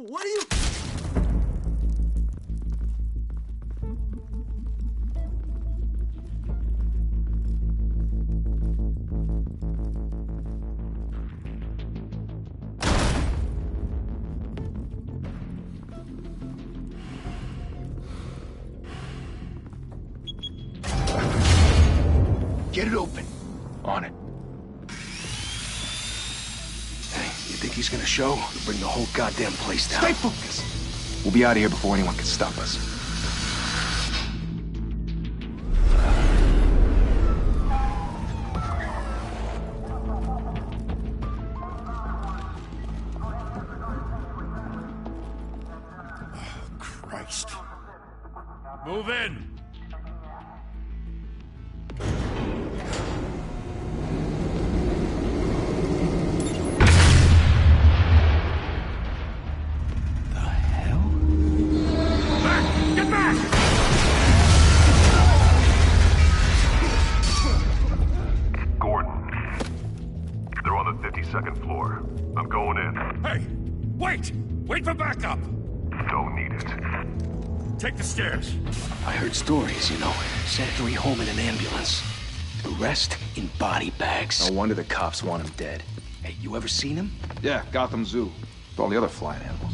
What are you... Get it open. On it. Hey, you think he's gonna show? We'll bring the whole goddamn place down. Stay focused. We'll be out of here before anyone can stop us. Christ. Move in! Second floor. I'm going in. Hey! Wait! Wait for backup! Don't need it. Take the stairs. I heard stories, you know. Sent Three home in an ambulance. The rest in body bags. No wonder the cops want him dead. Hey, you ever seen him? Yeah, Gotham Zoo. With all the other flying animals.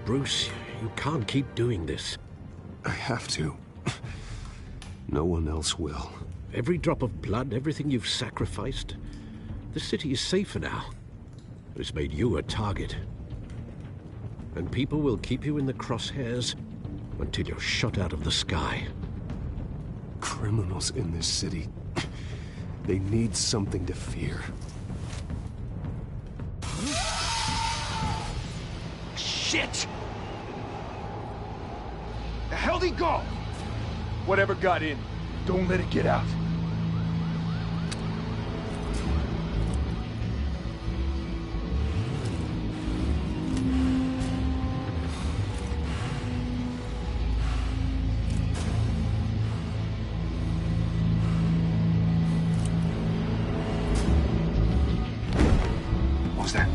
Bruce, you can't keep doing this. I have to. No one else will. Every drop of blood, everything you've sacrificed. The city is safer now. It's made you a target. And people will keep you in the crosshairs until you're shot out of the sky. Criminals in this city. They need something to fear. Shit! The hell'd he go? Whatever got in, don't let it get out. What was that?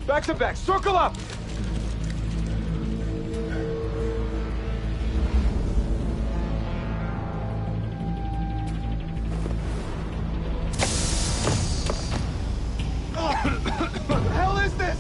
Back to back, circle up! What the hell is this?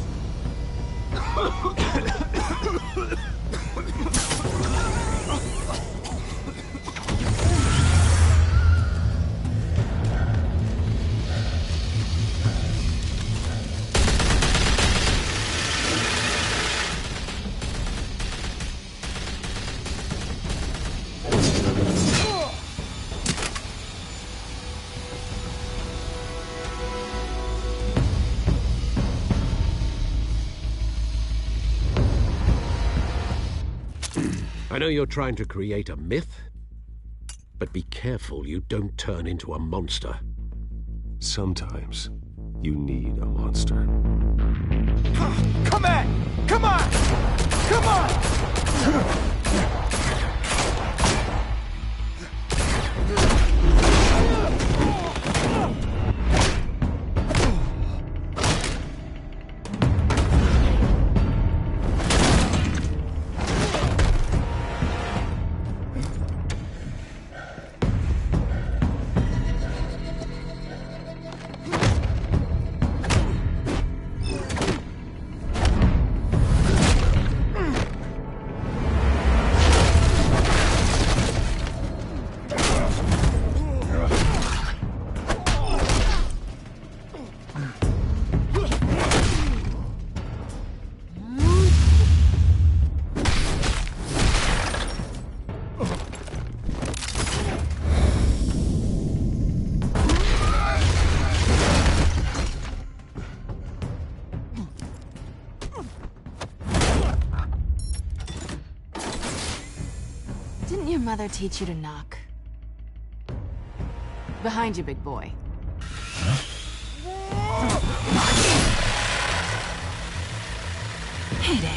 I know you're trying to create a myth, but be careful you don't turn into a monster. Sometimes you need a monster. Come on! Come on! Come on! Didn't your mother teach you to knock? Behind you, big boy. Heyday.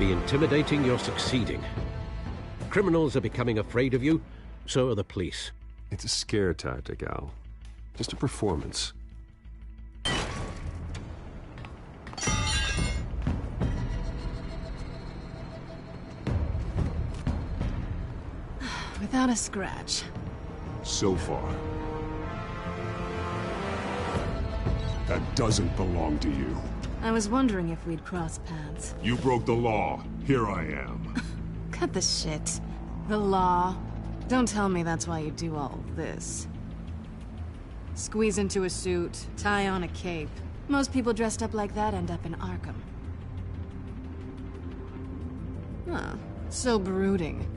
Intimidating, you're succeeding. Criminals are becoming afraid of you, so are the police. It's a scare tactic, Al. Just a performance. Without a scratch. So far. That doesn't belong to you. I was wondering if we'd cross paths. You broke the law. Here I am. Cut the shit. The law. Don't tell me that's why you do all this. Squeeze into a suit, tie on a cape. Most people dressed up like that end up in Arkham. Huh. So brooding.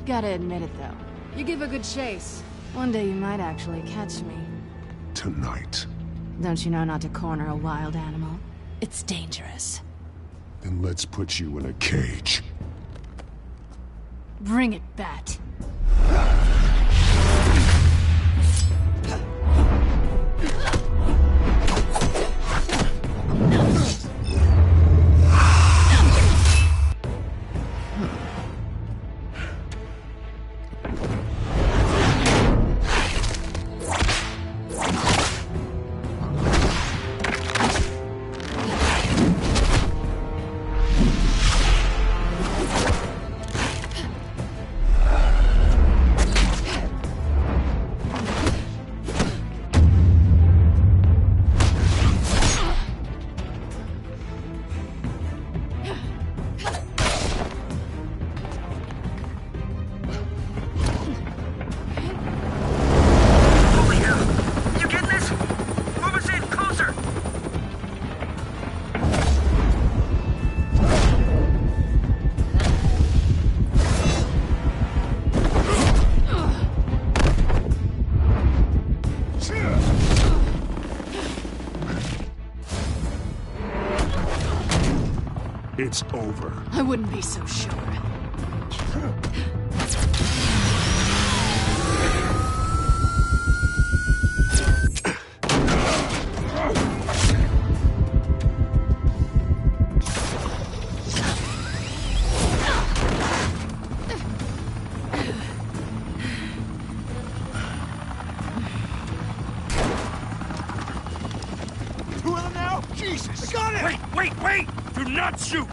Gotta admit it, though. You give a good chase. One day you might actually catch me. Tonight. Don't you know not to corner a wild animal? It's dangerous. Then let's put you in a cage. Bring it, Bat. It's over. I wouldn't be so sure. Two of them now? Jesus! I got it! Wait! Do not shoot!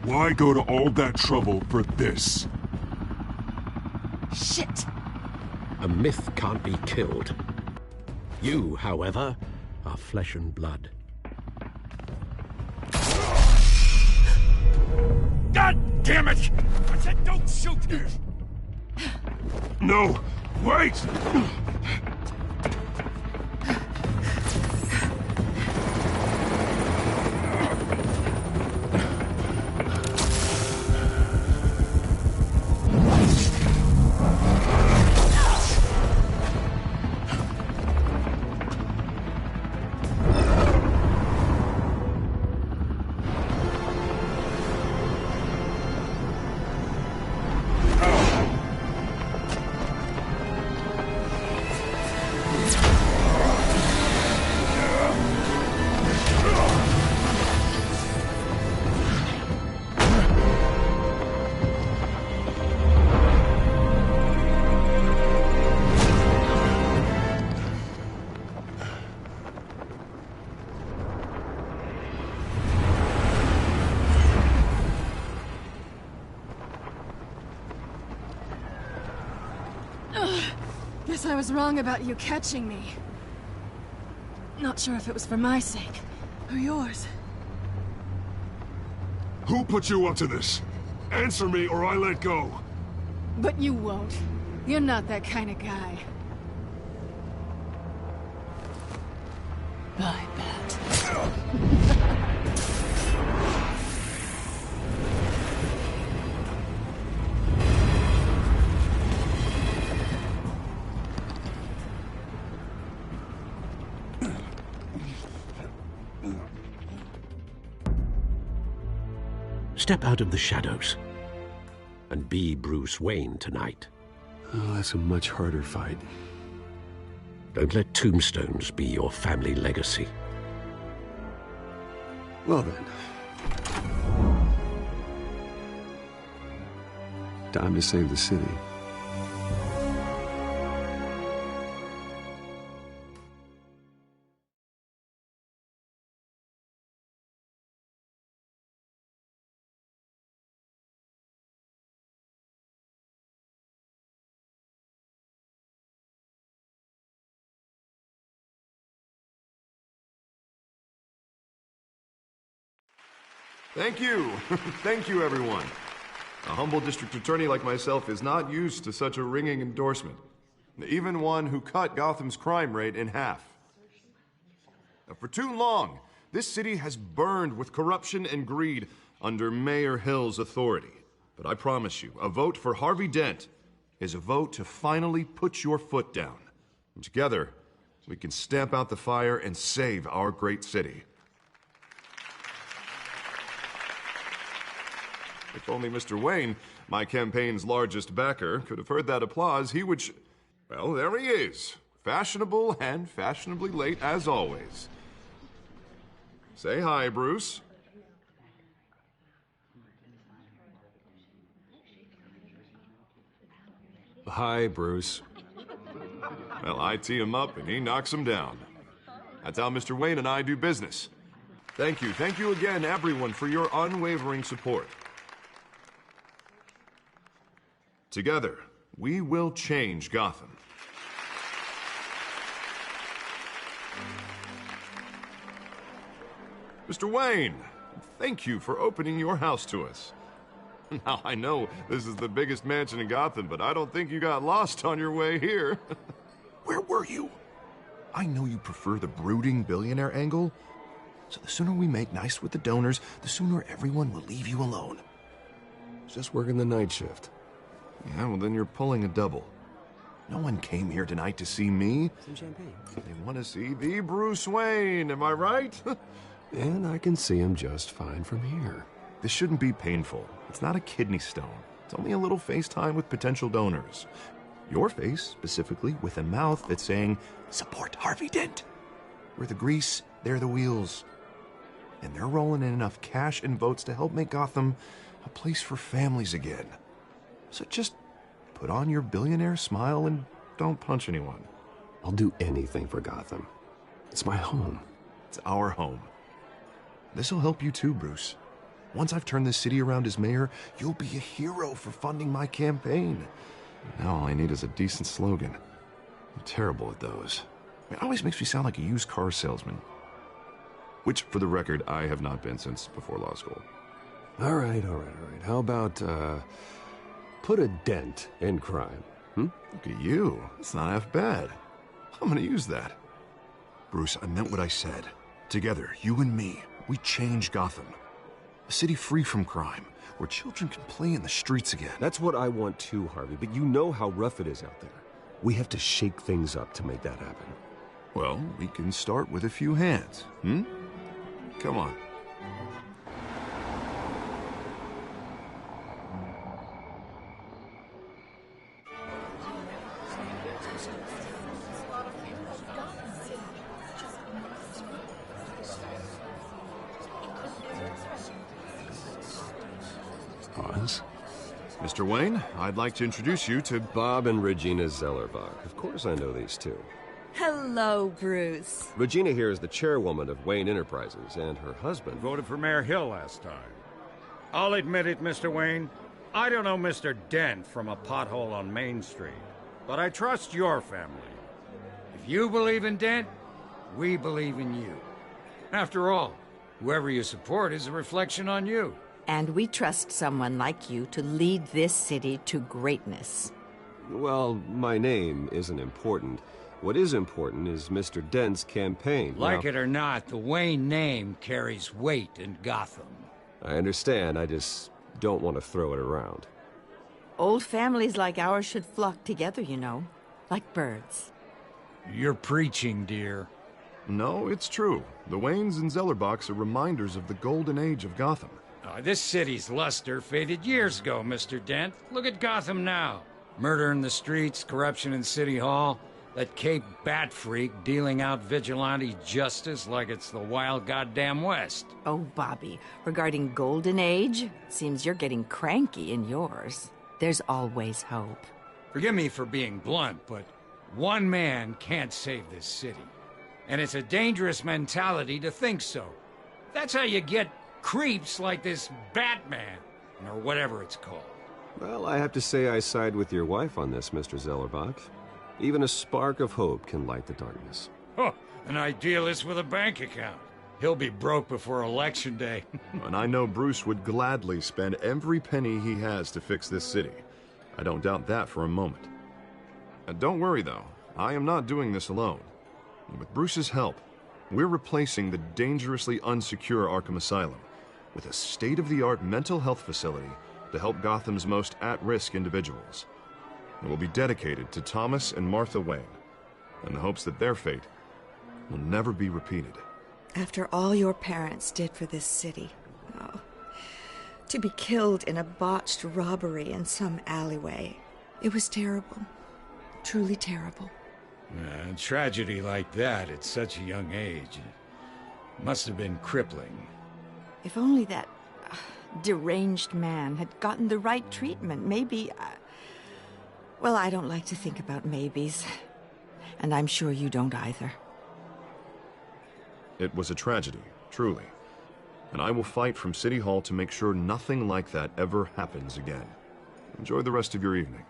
Why go to all that trouble for this? Shit! A myth can't be killed. You, however, are flesh and blood. God damn it! I said don't shoot! No! Wait! Guess I was wrong about you catching me. Not sure if it was for my sake, or yours. Who put you up to this? Answer me or I let go. But you won't. You're not that kind of guy. I bet. Step out of the shadows and be Bruce Wayne tonight. Oh, that's a much harder fight. Don't let tombstones be your family legacy. Well then. Time to save the city. Thank you. Thank you, everyone. A humble district attorney like myself is not used to such a ringing endorsement. Even one who cut Gotham's crime rate in half. For too long, this city has burned with corruption and greed under Mayor Hill's authority. But I promise you, a vote for Harvey Dent is a vote to finally put your foot down. And together, we can stamp out the fire and save our great city. If only Mr. Wayne, my campaign's largest backer, could have heard that applause, he would well, there he is. Fashionable and fashionably late as always. Say hi, Bruce. Hi, Bruce. Well, I tee him up and he knocks him down. That's how Mr. Wayne and I do business. Thank you again, everyone, for your unwavering support. Together, we will change Gotham. Mr. Wayne, thank you for opening your house to us. Now, I know this is the biggest mansion in Gotham, but I don't think you got lost on your way here. Where were you? I know you prefer the brooding billionaire angle, so the sooner we make nice with the donors, the sooner everyone will leave you alone. Just working the night shift. Yeah, well, then you're pulling a double. No one came here tonight to see me. Some champagne. They want to see the Bruce Wayne, am I right? And I can see him just fine from here. This shouldn't be painful. It's not a kidney stone. It's only a little FaceTime with potential donors. Your face, specifically, with a mouth that's saying, support Harvey Dent. We're the grease, they're the wheels. And they're rolling in enough cash and votes to help make Gotham a place for families again. So just put on your billionaire smile and don't punch anyone. I'll do anything for Gotham. It's my home. It's our home. This'll help you too, Bruce. Once I've turned this city around as mayor, you'll be a hero for funding my campaign. Now all I need is a decent slogan. I'm terrible at those. It always makes me sound like a used car salesman. Which, for the record, I have not been since before law school. All right. How about, put a dent in crime, Look at you. It's not half bad. I'm gonna use that. Bruce, I meant what I said. Together, you and me, we change Gotham. A city free from crime, where children can play in the streets again. That's what I want too, Harvey, but you know how rough it is out there. We have to shake things up to make that happen. Well, we can start with a few hands, Come on. Oz? Mr. Wayne, I'd like to introduce you to Bob and Regina Zellerbach. Of course I know these two. Hello, Bruce. Regina here is the chairwoman of Wayne Enterprises, and her husband... Voted for Mayor Hill last time. I'll admit it, Mr. Wayne. I don't know Mr. Dent from a pothole on Main Street. but I trust your family. If you believe in Dent, we believe in you. After all, whoever you support is a reflection on you. And we trust someone like you to lead this city to greatness. Well, my name isn't important. What is important is Mr. Dent's campaign. Like it or not, the Wayne name carries weight in Gotham. I understand, I just don't want to throw it around. Old families like ours should flock together, you know, like birds. You're preaching, dear. No, it's true. The Waynes and Zellerbachs are reminders of the golden age of Gotham. This city's luster faded years ago, Mr. Dent. Look at Gotham now. Murder in the streets, corruption in City Hall, that Cape Bat freak dealing out vigilante justice like it's the wild goddamn West. Oh, Bobby, regarding Golden Age, seems you're getting cranky in yours. There's always hope. Forgive me for being blunt, but one man can't save this city. And it's a dangerous mentality to think so. That's how you get creeps like this Batman, or whatever it's called. Well, I have to say I side with your wife on this, Mr. Zellerbach. Even a spark of hope can light the darkness. Oh, an idealist with a bank account. He'll be broke before Election Day. And I know Bruce would gladly spend every penny he has to fix this city. I don't doubt that for a moment. And don't worry, though. I am not doing this alone. And with Bruce's help, we're replacing the dangerously unsecure Arkham Asylum with a state-of-the-art mental health facility to help Gotham's most at-risk individuals. It will be dedicated to Thomas and Martha Wayne, in the hopes that their fate will never be repeated. After all your parents did for this city, oh, to be killed in a botched robbery in some alleyway, it was terrible. Truly terrible. A tragedy like that at such a young age must have been crippling. If only that deranged man had gotten the right treatment, maybe... Well, I don't like to think about maybes. And I'm sure you don't either. It was a tragedy, truly. And I will fight from City Hall to make sure nothing like that ever happens again. Enjoy the rest of your evening.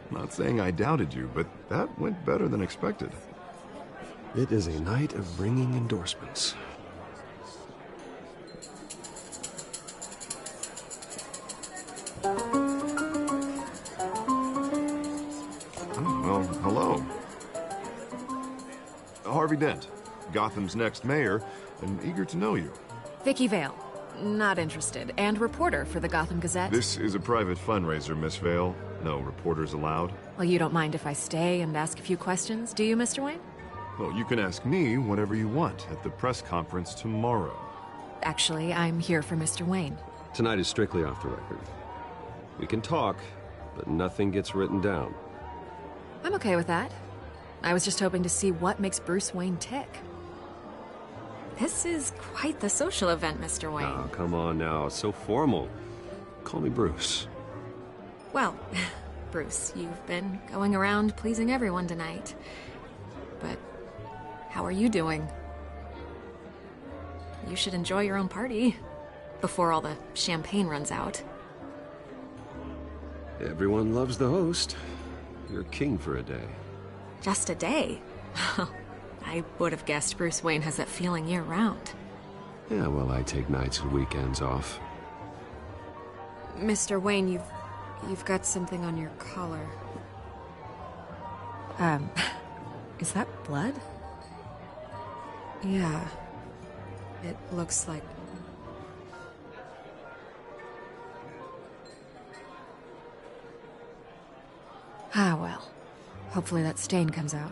Not saying I doubted you, but that went better than expected. It is a night of ringing endorsements. Well, hello. Harvey Dent, Gotham's next mayor, and eager to know you. Vicky Vale. Not interested. And reporter for the Gotham Gazette. This is a private fundraiser, Miss Vale. No reporters allowed. Well, you don't mind if I stay and ask a few questions, do you, Mr. Wayne? Well, you can ask me whatever you want at the press conference tomorrow. Actually, I'm here for Mr. Wayne. Tonight is strictly off the record. We can talk, but nothing gets written down. I'm okay with that. I was just hoping to see what makes Bruce Wayne tick. This is quite the social event, Mr. Wayne. Oh, come on now. So formal. Call me Bruce. Well, Bruce, you've been going around pleasing everyone tonight. But how are you doing? You should enjoy your own party before all the champagne runs out. Everyone loves the host. You're king for a day. Just a day? I would have guessed Bruce Wayne has that feeling year-round. Yeah, well, I take nights and weekends off. Mr. Wayne, you've got something on your collar. Is that blood? Yeah. It looks like... Ah, well. Hopefully that stain comes out.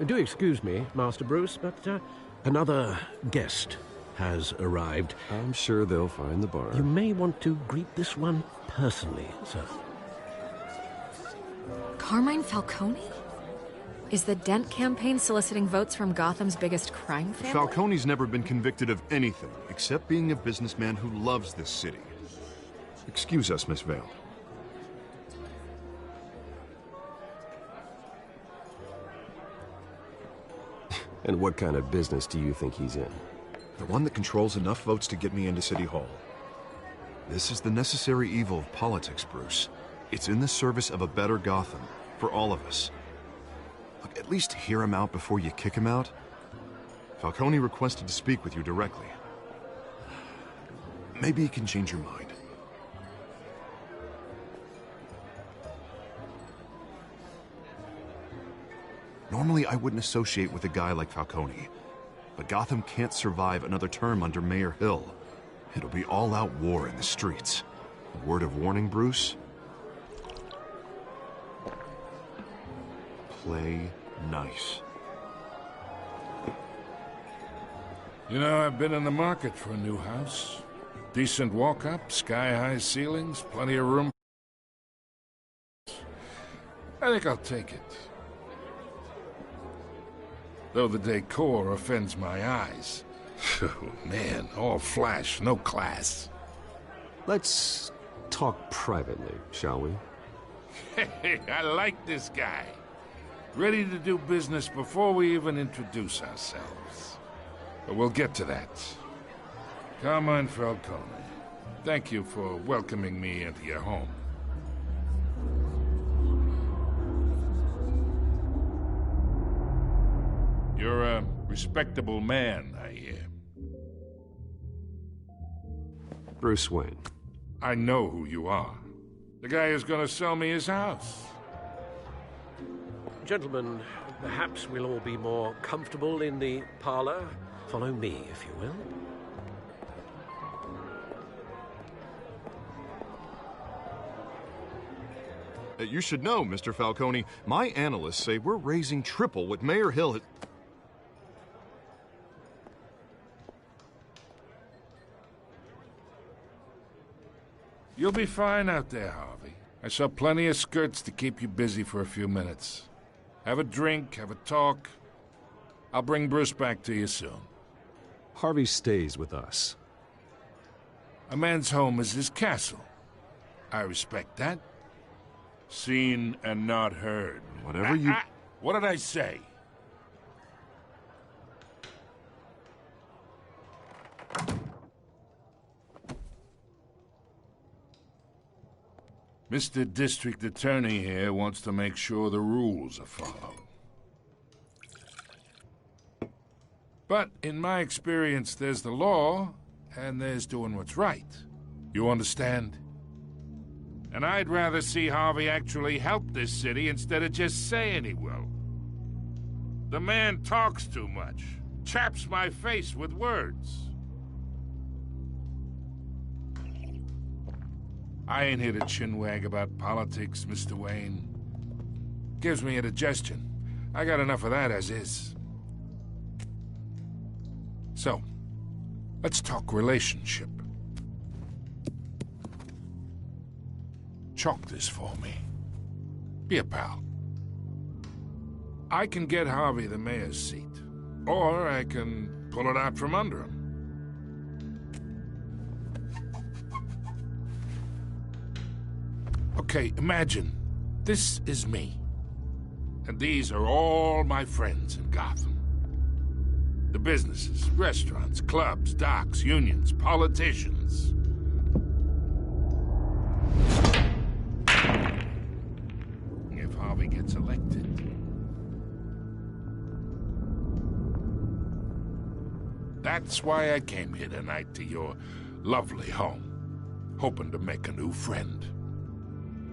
Do excuse me, Master Bruce, but another guest has arrived. I'm sure they'll find the bar. You may want to greet this one personally, sir. Carmine Falcone? Is the Dent campaign soliciting votes from Gotham's biggest crime family? Falcone's never been convicted of anything except being a businessman who loves this city. Excuse us, Miss Vale. And what kind of business do you think he's in? The one that controls enough votes to get me into City Hall. This is the necessary evil of politics, Bruce. It's in the service of a better Gotham, for all of us. Look, at least hear him out before you kick him out. Falcone requested to speak with you directly. Maybe he can change your mind. Normally, I wouldn't associate with a guy like Falcone, but Gotham can't survive another term under Mayor Hill. It'll be all-out war in the streets. A word of warning, Bruce? Play nice. You know, I've been in the market for a new house. Decent walk-up, sky-high ceilings, plenty of room. I think I'll take it. Though the decor offends my eyes. Oh, man, all flash, no class. Let's talk privately, shall we? Hey, I like this guy. Ready to do business before we even introduce ourselves. But we'll get to that. Carmine Falcone, thank you for welcoming me into your home. You're a respectable man, I hear. Bruce Wayne. I know who you are. The guy who's gonna sell me his house. Gentlemen, perhaps we'll all be more comfortable in the parlor. Follow me, if you will. You should know, Mr. Falcone, my analysts say we're raising triple what Mayor Hill has... You'll be fine out there, Harvey. I saw plenty of skirts to keep you busy for a few minutes. Have a drink, have a talk. I'll bring Bruce back to you soon. Harvey stays with us. A man's home is his castle. I respect that. Seen and not heard. Whatever you... What did I say? Mr. District Attorney here wants to make sure the rules are followed. But in my experience, there's the law, and there's doing what's right. You understand? And I'd rather see Harvey actually help this city instead of just saying he will. The man talks too much, chaps my face with words. I ain't here to chinwag about politics, Mr. Wayne. Gives me indigestion. I got enough of that as is. So, let's talk relationship. Chalk this for me. Be a pal. I can get Harvey the mayor's seat, or I can pull it out from under him. Okay, imagine, this is me. And these are all my friends in Gotham. The businesses, restaurants, clubs, docks, unions, politicians. If Harvey gets elected... That's why I came here tonight to your lovely home, hoping to make a new friend.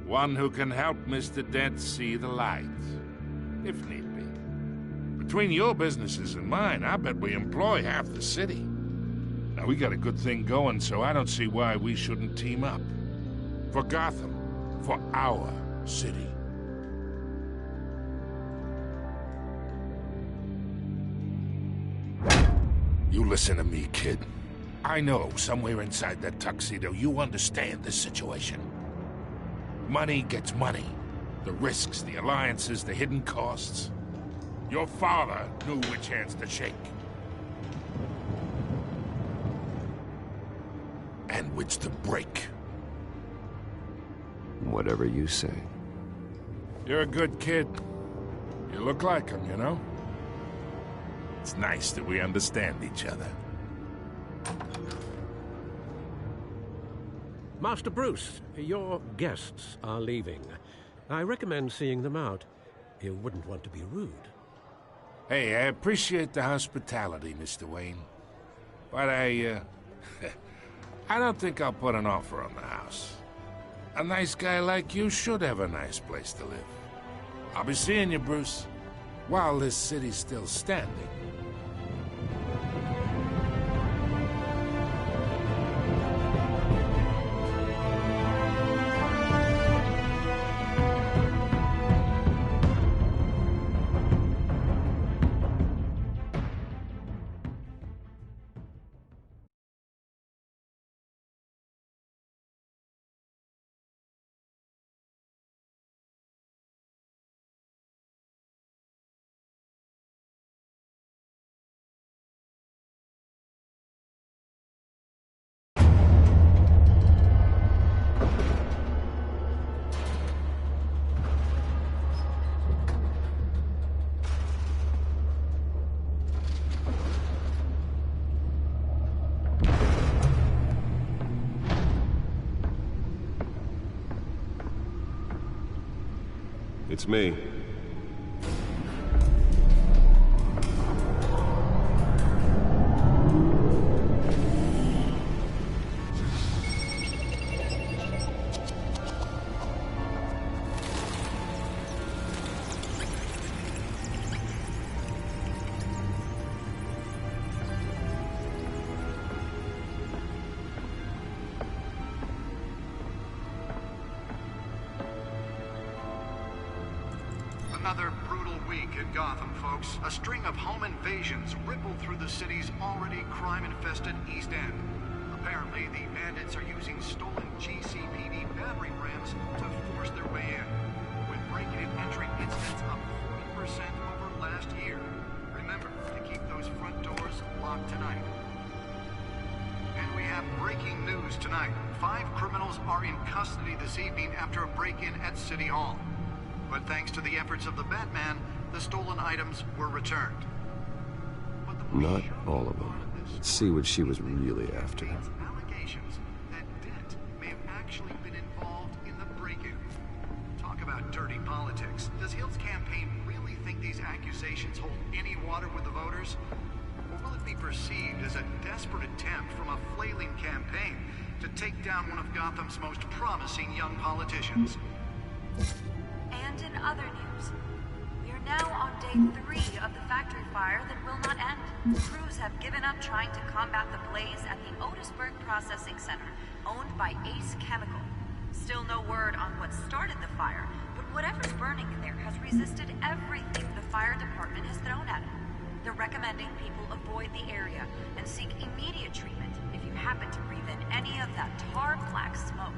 One who can help Mr. Dent see the light, if need be. Between your businesses and mine, I bet we employ half the city. Now, we got a good thing going, so I don't see why we shouldn't team up. For Gotham, for our city. You listen to me, kid. I know somewhere inside that tuxedo you understand this situation. Money gets money. The risks, the alliances, the hidden costs. Your father knew which hands to shake. And which to break. Whatever you say. You're a good kid. You look like him, you know? It's nice that we understand each other. Master Bruce, your guests are leaving. I recommend seeing them out. You wouldn't want to be rude. Hey, I appreciate the hospitality, Mr. Wayne. But I don't think I'll put an offer on the house. A nice guy like you should have a nice place to live. I'll be seeing you, Bruce, while this city's still standing. It's me. Another brutal week in Gotham, folks. A string of home invasions rippled through the city's already crime-infested East End. Apparently, the bandits are using stolen GCPD battering rams to force their way in, with breaking and entering incidents up 40% over last year. Remember to keep those front doors locked tonight. And we have breaking news tonight. 5 criminals are in custody this evening after a break-in at City Hall. But thanks to the efforts of the Batman, the stolen items were returned. Not all of them. Let's see what she was really after. Allegations that Dent may have actually been involved in the break-in. Talk about dirty politics. Does Hill's campaign really think these accusations hold any water with the voters? Or will it be perceived as a desperate attempt from a flailing campaign to take down one of Gotham's most promising young politicians? And in other news, we are now on day 3 of the factory fire that will not end. Crews have given up trying to combat the blaze at the Otisburg Processing Center, owned by Ace Chemical. Still no word on what started the fire, but whatever's burning in there has resisted everything the fire department has thrown at it. They're recommending people avoid the area and seek immediate treatment if you happen to breathe in any of that tar black smoke.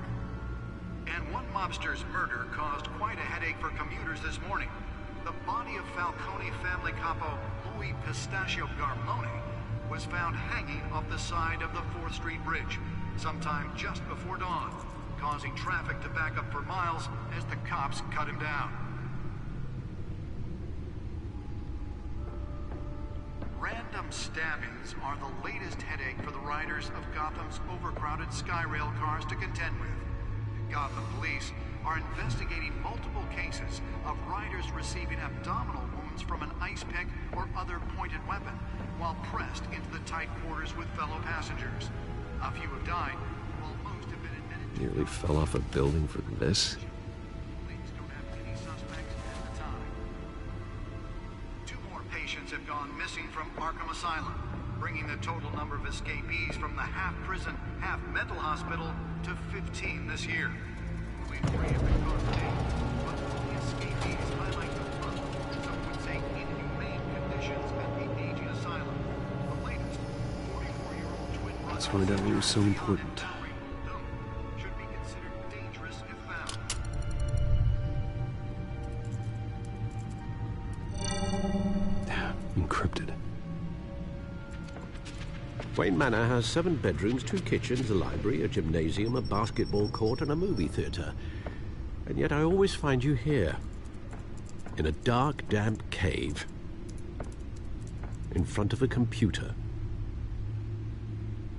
And one mobster's murder caused quite a headache for commuters this morning. The body of Falcone family capo Louis Pistachio Garmone was found hanging off the side of the 4th Street Bridge sometime just before dawn, causing traffic to back up for miles as the cops cut him down. Random stabbings are the latest headache for the riders of Gotham's overcrowded Skyrail cars to contend with. Gotham police are investigating multiple cases of riders receiving abdominal wounds from an ice pick or other pointed weapon while pressed into the tight quarters with fellow passengers. A few have died, while most have been admitted to... Nearly fell off a building for this? Police don't have any suspects at the time. 2 more patients have gone missing from Arkham Asylum, bringing the total number of escapees from the half-prison, half-mental hospital to 15 this year. Only 3 have been caught to date, but the escapees highlight the rough, some would say inhumane conditions at the aging asylum. The latest, 44-year-old twin brother... Let's find out what was so important. ...should be considered dangerous if found. Encrypted. Wayne Manor has 7 bedrooms, 2 kitchens, a library, a gymnasium, a basketball court, and a movie theater. And yet I always find you here, in a dark, damp cave, in front of a computer.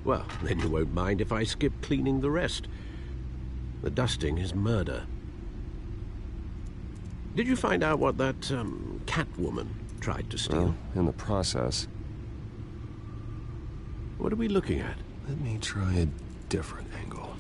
Well, then you won't mind if I skip cleaning the rest. The dusting is murder. Did you find out what that, Catwoman tried to steal? Well, in the process. What are we looking at? Let me try a different angle.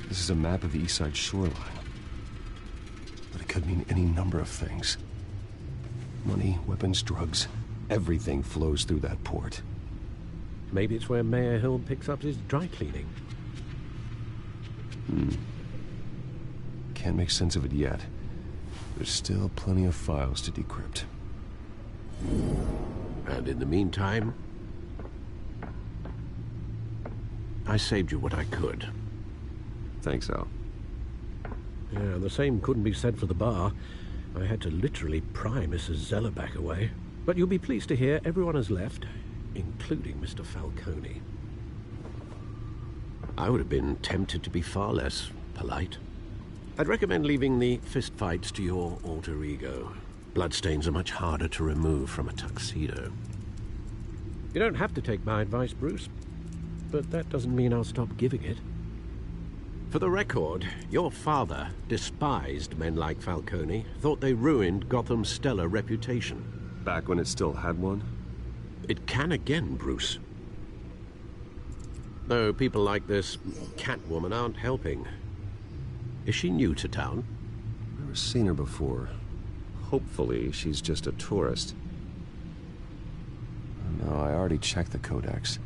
This is a map of the East Side shoreline. But it could mean any number of things. Money, weapons, drugs, everything flows through that port. Maybe it's where Mayor Hill picks up his dry cleaning. Can't make sense of it yet. There's still plenty of files to decrypt. And in the meantime, I saved you what I could. Thanks, Al. Yeah, the same couldn't be said for the bar. I had to literally pry Mrs. Zellerbach away. But you'll be pleased to hear everyone has left, including Mr. Falcone. I would have been tempted to be far less polite. I'd recommend leaving the fistfights to your alter ego. Bloodstains are much harder to remove from a tuxedo. You don't have to take my advice, Bruce, but that doesn't mean I'll stop giving it. For the record, your father despised men like Falcone, thought they ruined Gotham's stellar reputation. Back when it still had one? It can again, Bruce. Though people like this Catwoman aren't helping. Is she new to town? Never seen her before. Hopefully, she's just a tourist. No, I already checked the codex.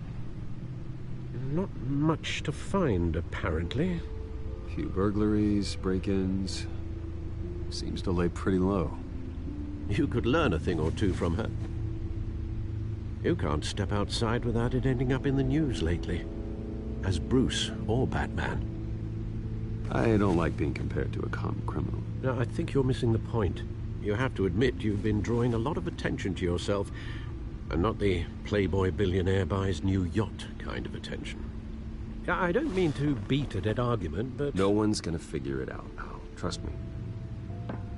Not much to find, apparently. Few burglaries, break-ins. Seems to lay pretty low. You could learn a thing or two from her. You can't step outside without it ending up in the news lately. As Bruce or Batman. I don't like being compared to a common criminal. No, I think you're missing the point. You have to admit you've been drawing a lot of attention to yourself, and not the playboy billionaire buys new yacht kind of attention. I don't mean to beat a dead argument, but... No one's gonna figure it out, Al. Trust me.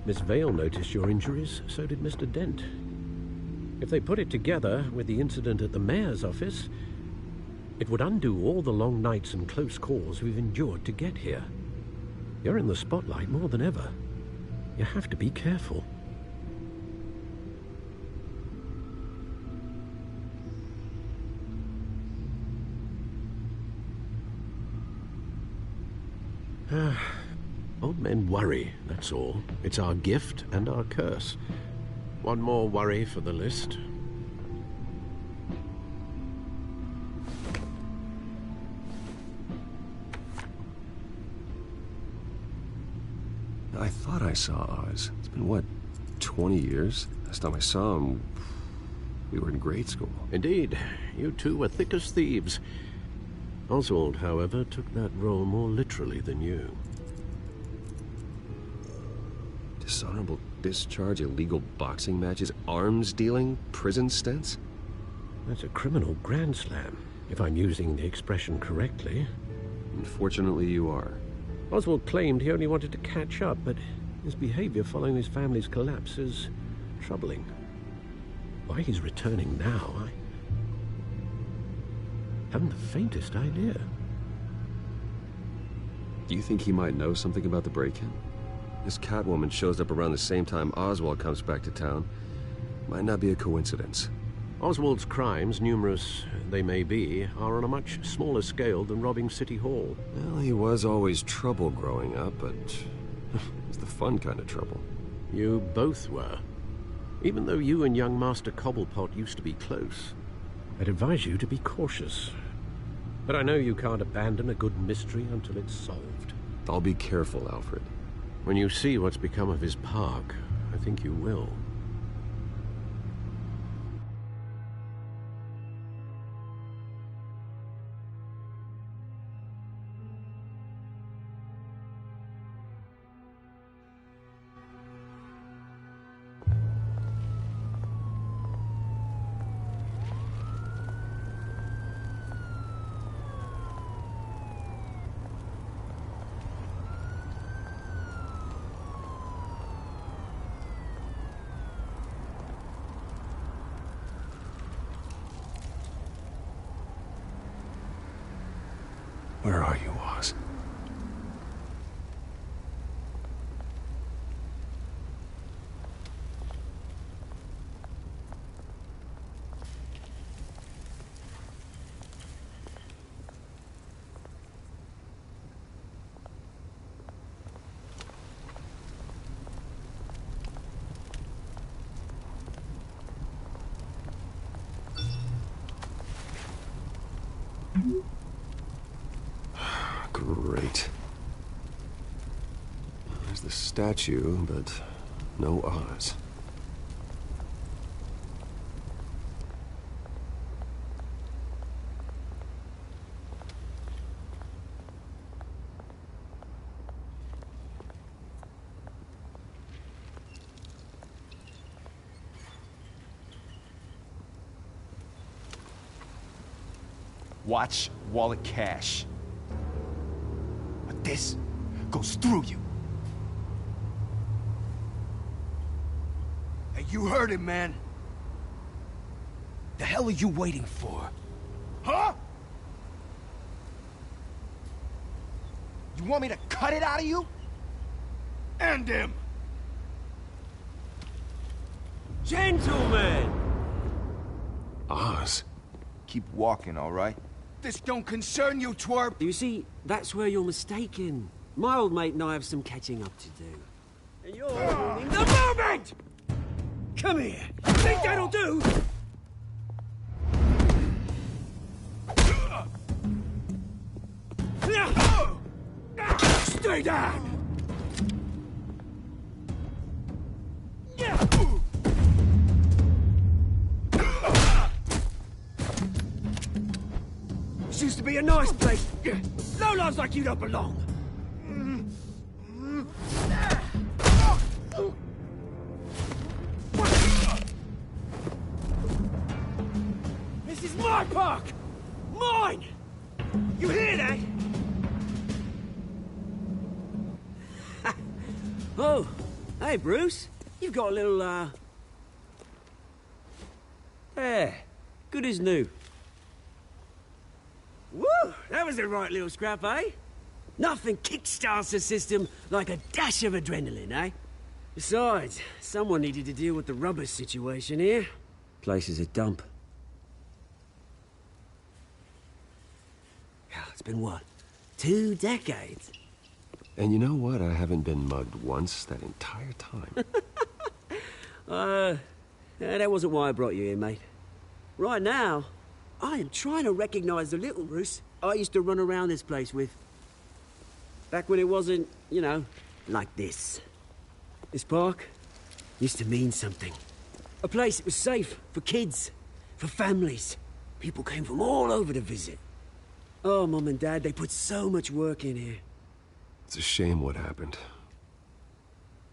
Miss Vale noticed your injuries, so did Mr. Dent. If they put it together with the incident at the mayor's office, it would undo all the long nights and close calls we've endured to get here. You're in the spotlight more than ever. You have to be careful. Old men worry, that's all. It's our gift and our curse. One more worry for the list. I thought I saw Oz. It's been, what, 20 years? Last time I saw him, we were in grade school. Indeed. You two were thick as thieves. Oswald, however, took that role more literally than you. Dishonorable discharge, illegal boxing matches, arms dealing, prison stints? That's a criminal grand slam, if I'm using the expression correctly. Unfortunately, you are. Oswald claimed he only wanted to catch up, but his behavior following his family's collapse is troubling. Why he's returning now, I haven't the faintest idea. Do you think he might know something about the break-in? This Catwoman shows up around the same time Oswald comes back to town. Might not be a coincidence. Oswald's crimes, numerous they may be, are on a much smaller scale than robbing City Hall. Well, he was always trouble growing up, but it's the fun kind of trouble. You both were. Even though you and young Master Cobblepot used to be close, I'd advise you to be cautious. But I know you can't abandon a good mystery until it's solved. I'll be careful, Alfred. When you see what's become of his park, I think you will. Where are you, Oz? Great. There's the statue, but no Oz. Watch wallet cash. But this goes through you. Hey, you heard him, man. The hell are you waiting for? Huh? You want me to cut it out of you? End him! Gentlemen! Oz? Keep walking, all right? This don't concern you, twerp! You see, that's where you're mistaken. My old mate and I have some catching up to do. And you're ruining the moment! Come here! Think that'll do? Stay down! This used to be a nice place. Lowlifes like you don't belong. This is my park! Mine! You hear that? Oh, hey, Bruce. You've got a little, There. Good as new. Woo! That was a right little scrap, eh? Nothing kickstarts the system like a dash of adrenaline, eh? Besides, someone needed to deal with the rubber situation here. Place is a dump. It's been what? 2 decades? And you know what? I haven't been mugged once that entire time. That wasn't why I brought you here, mate. Right now, I am trying to recognize the little Bruce I used to run around this place with. Back when it wasn't, you know, like this. This park used to mean something. A place that was safe for kids, for families. People came from all over to visit. Oh, Mum and Dad, they put so much work in here. It's a shame what happened.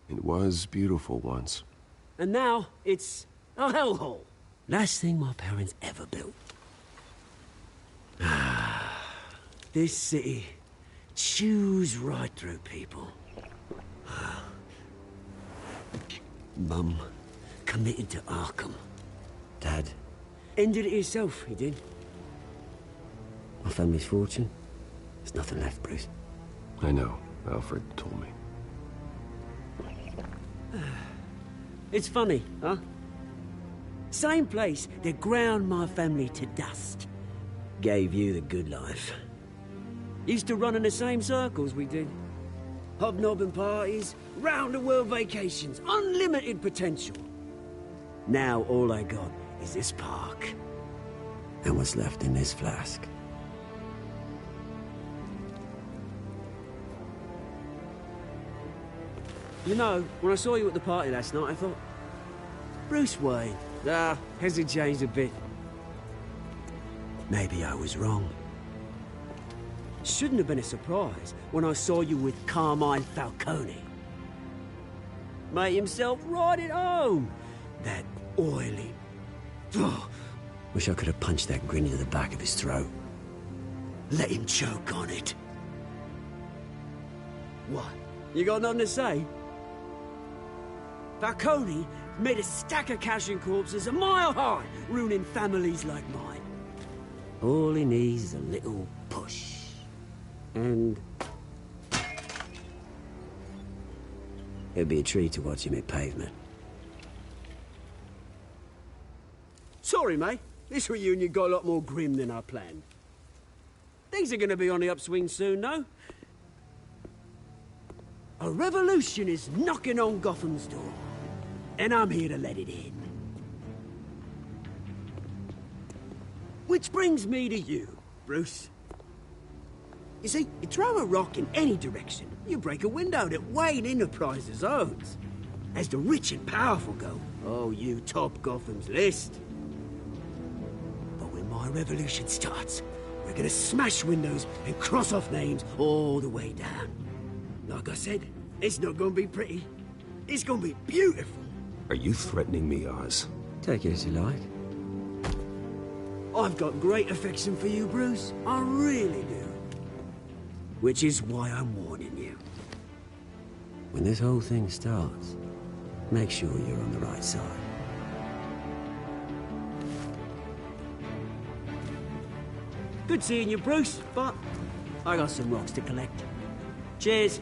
It was beautiful once. And now, it's a hellhole. Last thing my parents ever built. This city chews right through people. Mum committed to Arkham. Dad ended it himself, he did. My family's fortune, there's nothing left, Bruce. I know. Alfred told me. It's funny, huh? Same place that ground my family to dust. Gave you the good life. Used to run in the same circles we did. Hobnobbing parties, round-the-world vacations, unlimited potential. Now all I got is this park. And what's left in this flask. You know, when I saw you at the party last night, I thought... Bruce Wayne. Hasn't changed a bit. Maybe I was wrong. Shouldn't have been a surprise when I saw you with Carmine Falcone. Made himself right at home. That oily... Wish I could have punched that grin into the back of his throat. Let him choke on it. What? You got nothing to say? Falcone made a stack of cash and corpses a mile high, ruining families like mine. All he needs is a little push. And it'd be a treat to watch him hit pavement. Sorry, mate. This reunion got a lot more grim than I planned. Things are gonna be on the upswing soon, though. A revolution is knocking on Gotham's door, and I'm here to let it in. Which brings me to you, Bruce. You see, you throw a rock in any direction, you break a window that Wayne Enterprises owns. As the rich and powerful go, oh, you top Gotham's list. But when my revolution starts, we're gonna smash windows and cross off names all the way down. Like I said, it's not gonna be pretty. It's gonna be beautiful. Are you threatening me, Oz? Take it as you like. I've got great affection for you, Bruce. I really do. Which is why I'm warning you. When this whole thing starts, make sure you're on the right side. Good seeing you, Bruce, but I got some rocks to collect. Cheers.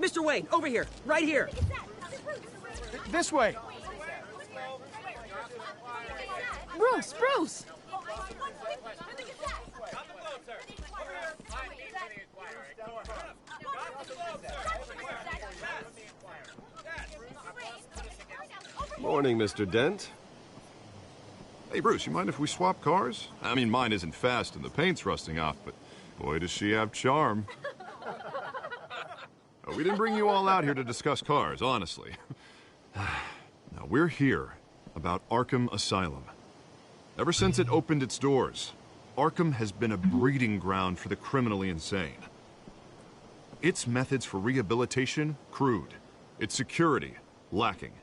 Mr. Wayne, over here, right here. This way. Bruce, Bruce! Morning, Mr. Dent. Hey, Bruce, you mind if we swap cars? I mean, mine isn't fast and the paint's rusting off, but boy, does she have charm. We didn't bring you all out here to discuss cars, honestly. Now, we're here about Arkham Asylum. Ever since it opened its doors, Arkham has been a breeding ground for the criminally insane. Its methods for rehabilitation, crude. Its security, lacking.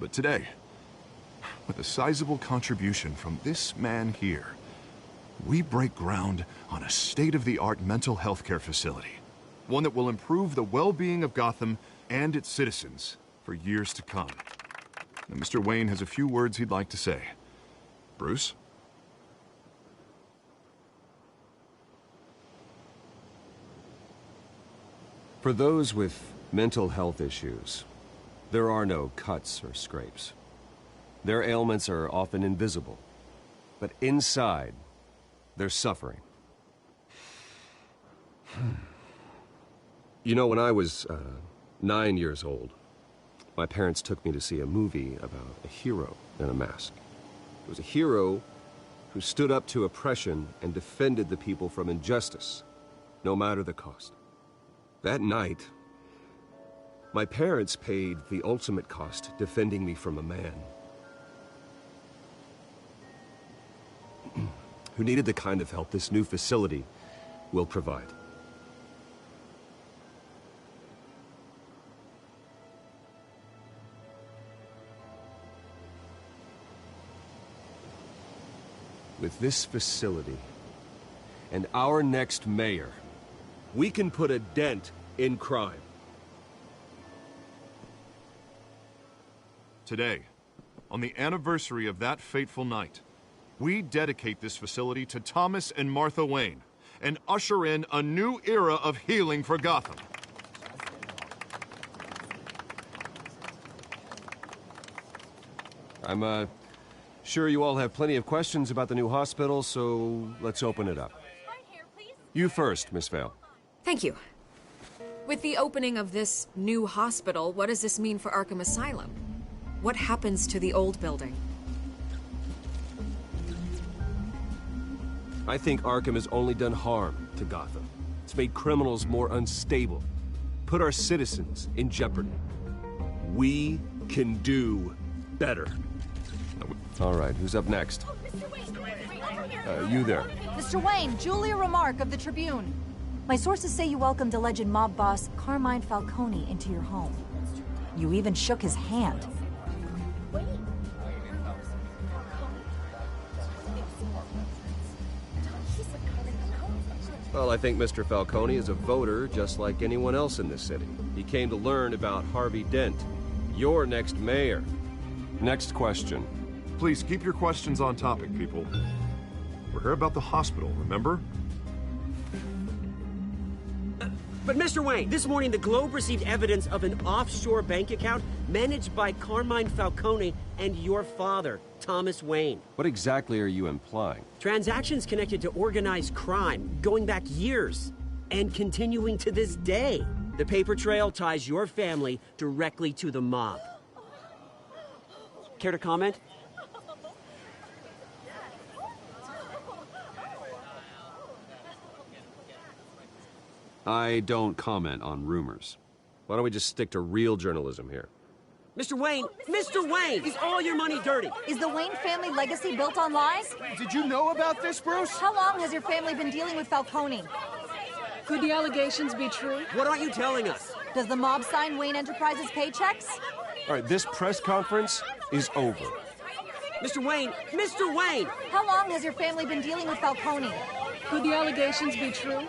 But today, with a sizable contribution from this man here, we break ground on a state-of-the-art mental health care facility. One that will improve the well-being of Gotham and its citizens for years to come. Now, Mr. Wayne has a few words he'd like to say. Bruce? For those with mental health issues, there are no cuts or scrapes. Their ailments are often invisible, but inside, they're suffering. You know, when I was 9 years old, my parents took me to see a movie about a hero in a mask. It was a hero who stood up to oppression and defended the people from injustice, no matter the cost. That night, my parents paid the ultimate cost defending me from a man who needed the kind of help this new facility will provide. With this facility and our next mayor, we can put a dent in crime. Today, on the anniversary of that fateful night, we dedicate this facility to Thomas and Martha Wayne and usher in a new era of healing for Gotham. Sure, you all have plenty of questions about the new hospital, so let's open it up. You first, Miss Vale. Thank you. With the opening of this new hospital, what does this mean for Arkham Asylum? What happens to the old building? I think Arkham has only done harm to Gotham. It's made criminals more unstable, put our citizens in jeopardy. We can do better. All right, who's up next? You there. Mr. Wayne, Julia Remark of the Tribune. My sources say you welcomed alleged mob boss Carmine Falcone into your home. You even shook his hand. Well, I think Mr. Falcone is a voter just like anyone else in this city. He came to learn about Harvey Dent, your next mayor. Next question. Please keep your questions on topic, people. We're here about the hospital, remember? But Mr. Wayne, this morning the Globe received evidence of an offshore bank account managed by Carmine Falcone and your father, Thomas Wayne. What exactly are you implying? Transactions connected to organized crime, going back years, and continuing to this day. The paper trail ties your family directly to the mob. Care to comment? I don't comment on rumors. Why don't we just stick to real journalism here? Mr. Wayne! Mr. Wayne! Is all your money dirty? Is the Wayne family legacy built on lies? Did you know about this, Bruce? How long has your family been dealing with Falcone? Could the allegations be true? What aren't you telling us? Does the mob sign Wayne Enterprises paychecks? All right, this press conference is over. Mr. Wayne! Mr. Wayne! How long has your family been dealing with Falcone? Could the allegations be true?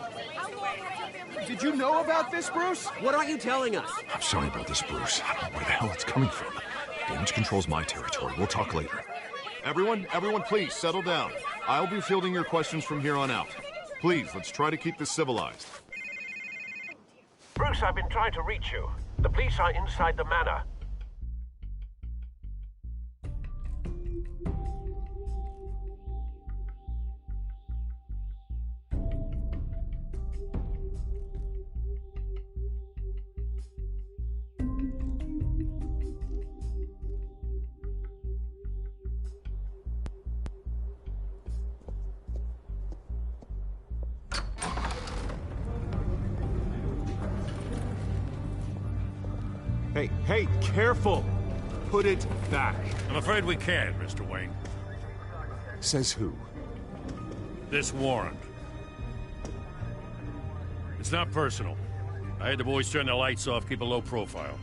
Did you know about this, Bruce? What aren't you telling us? I'm sorry about this, Bruce. I don't know where the hell it's coming from. Damage control's my territory. We'll talk later. Everyone, please settle down. I'll be fielding your questions from here on out. Please, let's try to keep this civilized. Bruce, I've been trying to reach you. The police are inside the manor. Hey, careful! Put it back. I'm afraid we can't, Mr. Wayne. Says who? This warrant. It's not personal. I had the boys turn the lights off, keep a low profile.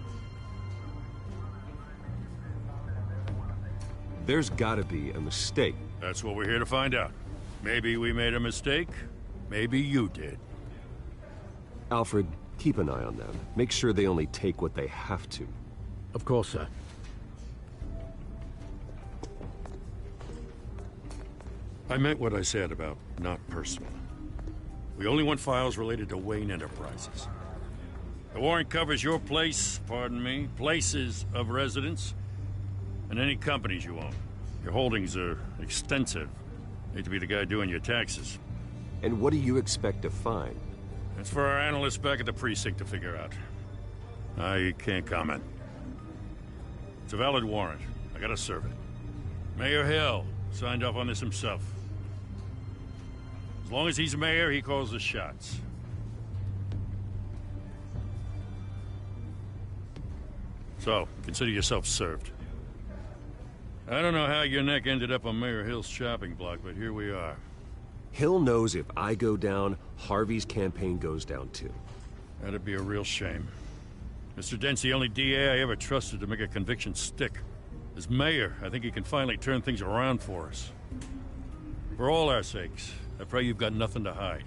There's gotta be a mistake. That's what we're here to find out. Maybe we made a mistake. Maybe you did. Alfred, keep an eye on them. Make sure they only take what they have to. Of course, sir. I meant what I said about not personal. We only want files related to Wayne Enterprises. The warrant covers your place, pardon me, places of residence, and any companies you own. Your holdings are extensive. Hate to be the guy doing your taxes. And what do you expect to find? That's for our analysts back at the precinct to figure out. I can't comment. It's a valid warrant. I gotta serve it. Mayor Hill signed off on this himself. As long as he's mayor, he calls the shots. So, consider yourself served. I don't know how your neck ended up on Mayor Hill's chopping block, but here we are. Hill knows if I go down, Harvey's campaign goes down too. That'd be a real shame. Mr. Dent's the only DA I ever trusted to make a conviction stick. As mayor, I think he can finally turn things around for us. For all our sakes, I pray you've got nothing to hide.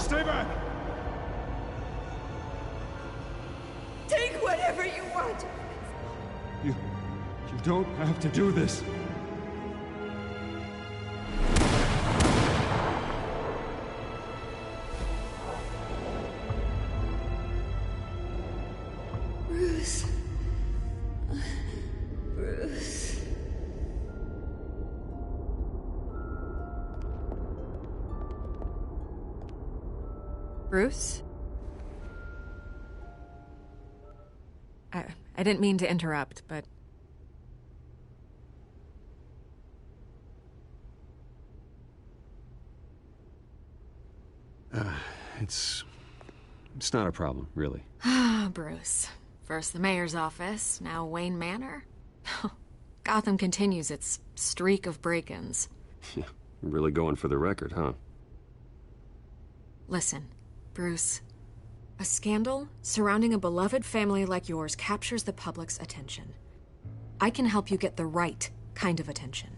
Stay back! Take whatever you want. You don't have to do this. Bruce. Bruce. Bruce? I didn't mean to interrupt, but... It's not a problem, really. Ah, Bruce. First the mayor's office, now Wayne Manor. Gotham continues its streak of break-ins. Yeah, you're really going for the record, huh? Listen, Bruce. A scandal surrounding a beloved family like yours captures the public's attention. I can help you get the right kind of attention.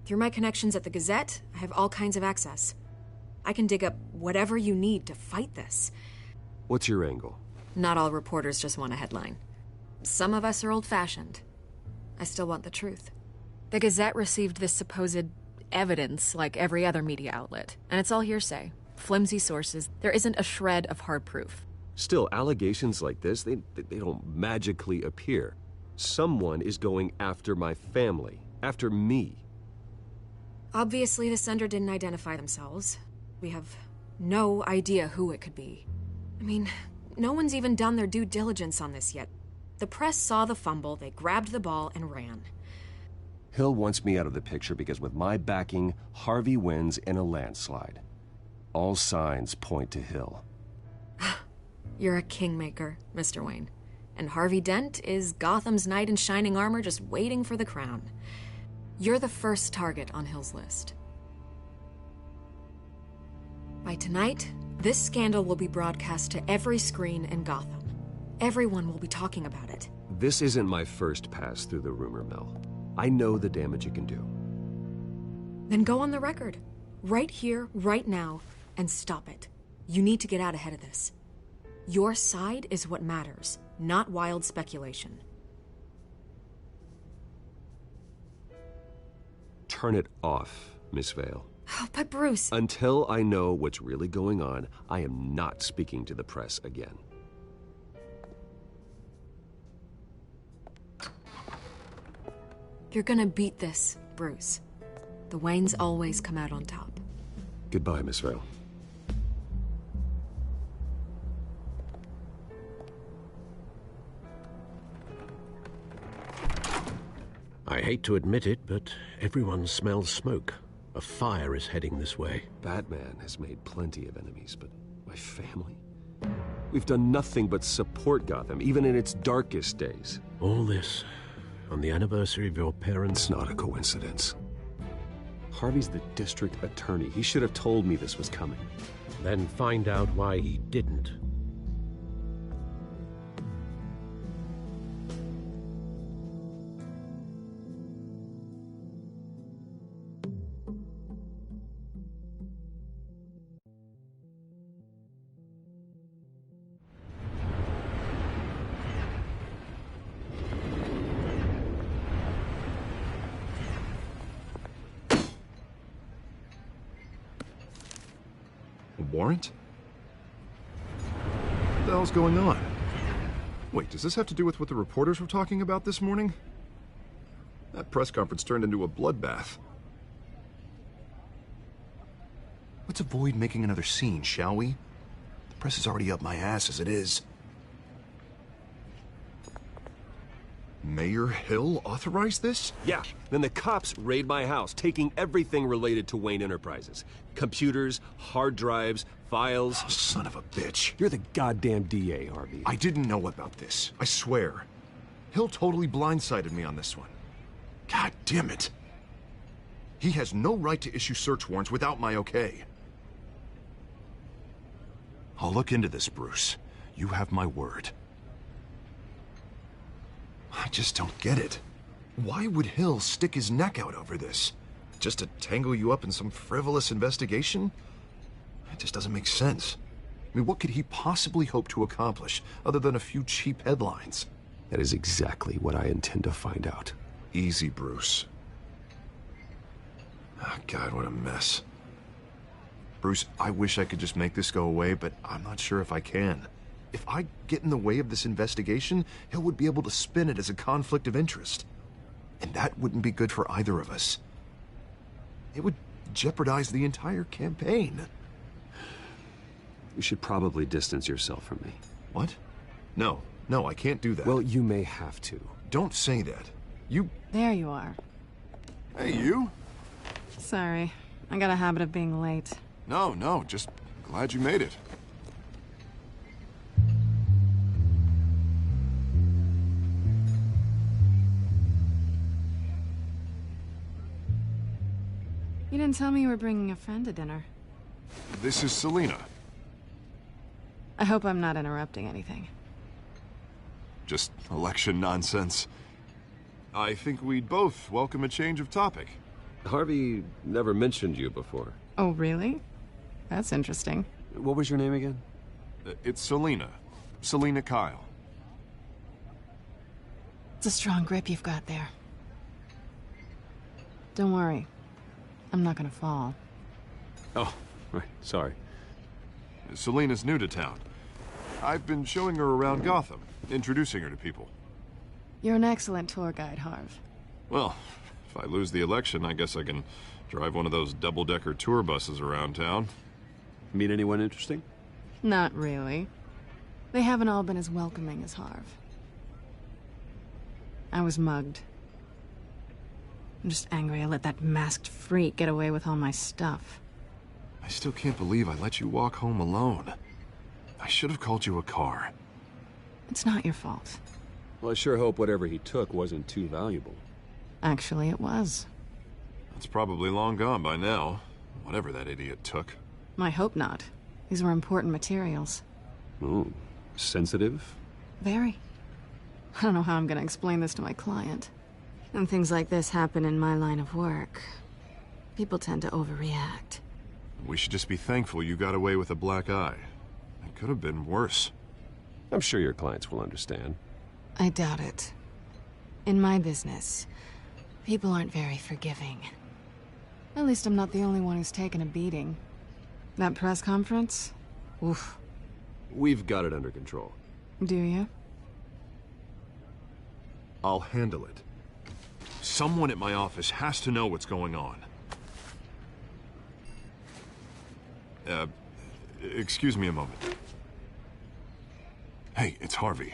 Through my connections at the Gazette, I have all kinds of access. I can dig up whatever you need to fight this. What's your angle? Not all reporters just want a headline. Some of us are old-fashioned. I still want the truth. The Gazette received this supposed evidence like every other media outlet, and it's all hearsay. Flimsy sources. There isn't a shred of hard proof. Still, allegations like this, they don't magically appear. Someone is going after my family, after me. Obviously, the sender didn't identify themselves. We have no idea who it could be. I mean, no one's even done their due diligence on this yet. The press saw the fumble, they grabbed the ball and ran. Hill wants me out of the picture because with my backing, Harvey wins in a landslide. All signs point to Hill. You're a kingmaker, Mr. Wayne. And Harvey Dent is Gotham's knight in shining armor just waiting for the crown. You're the first target on Hill's list. By tonight, this scandal will be broadcast to every screen in Gotham. Everyone will be talking about it. This isn't my first pass through the rumor mill. I know the damage it can do. Then go on the record. Right here, right now, and stop it. You need to get out ahead of this. Your side is what matters, not wild speculation. Turn it off, Miss Vale. Oh, but Bruce... Until I know what's really going on, I am not speaking to the press again. You're gonna beat this, Bruce. The Waynes always come out on top. Goodbye, Miss Vale. I hate to admit it, but everyone smells smoke. A fire is heading this way. Batman has made plenty of enemies, but my family? We've done nothing but support Gotham, even in its darkest days. All this on the anniversary of your parents'... It's not a coincidence. Harvey's the district attorney. He should have told me this was coming. Then find out why he didn't. Warrant? What the hell's going on? Wait, does this have to do with what the reporters were talking about this morning? That press conference turned into a bloodbath. Let's avoid making another scene, shall we? The press is already up my ass as it is. Mayor Hill authorized this? Yeah, then the cops raid my house, taking everything related to Wayne Enterprises. Computers, hard drives, files. Oh, son of a bitch. You're the goddamn DA, Harvey. I didn't know about this, I swear. Hill totally blindsided me on this one. God damn it. He has no right to issue search warrants without my okay. I'll look into this, Bruce. You have my word. I just don't get it. Why would Hill stick his neck out over this? Just to tangle you up in some frivolous investigation? It just doesn't make sense. I mean, what could he possibly hope to accomplish other than a few cheap headlines? That is exactly what I intend to find out. Easy, Bruce. Oh, God, what a mess. Bruce, I wish I could just make this go away, but I'm not sure if I can. If I get in the way of this investigation, Hill would be able to spin it as a conflict of interest. And that wouldn't be good for either of us. It would jeopardize the entire campaign. You should probably distance yourself from me. What? No, I can't do that. Well, you may have to. Don't say that. You... There you are. Hey, you? Sorry. I got a habit of being late. No, just glad you made it. You didn't tell me you were bringing a friend to dinner. This is Selina. I hope I'm not interrupting anything. Just election nonsense. I think we'd both welcome a change of topic. Harvey never mentioned you before. Oh, really? That's interesting. What was your name again? It's Selina. Selina Kyle. It's a strong grip you've got there. Don't worry. I'm not gonna fall. Oh, right. Sorry. Selina's new to town. I've been showing her around Gotham, introducing her to people. You're an excellent tour guide, Harv. Well, if I lose the election, I guess I can drive one of those double-decker tour buses around town. Meet anyone interesting? Not really. They haven't all been as welcoming as Harv. I was mugged. I'm just angry I let that masked freak get away with all my stuff. I still can't believe I let you walk home alone. I should have called you a car. It's not your fault. Well, I sure hope whatever he took wasn't too valuable. Actually, it was. It's probably long gone by now, whatever that idiot took. I hope not. These were important materials. Ooh, sensitive? Very. I don't know how I'm gonna explain this to my client. And things like this happen in my line of work. People tend to overreact. We should just be thankful you got away with a black eye. It could have been worse. I'm sure your clients will understand. I doubt it. In my business, people aren't very forgiving. At least I'm not the only one who's taken a beating. That press conference? Oof. We've got it under control. Do you? I'll handle it. Someone at my office has to know what's going on. Excuse me a moment. Hey, it's Harvey.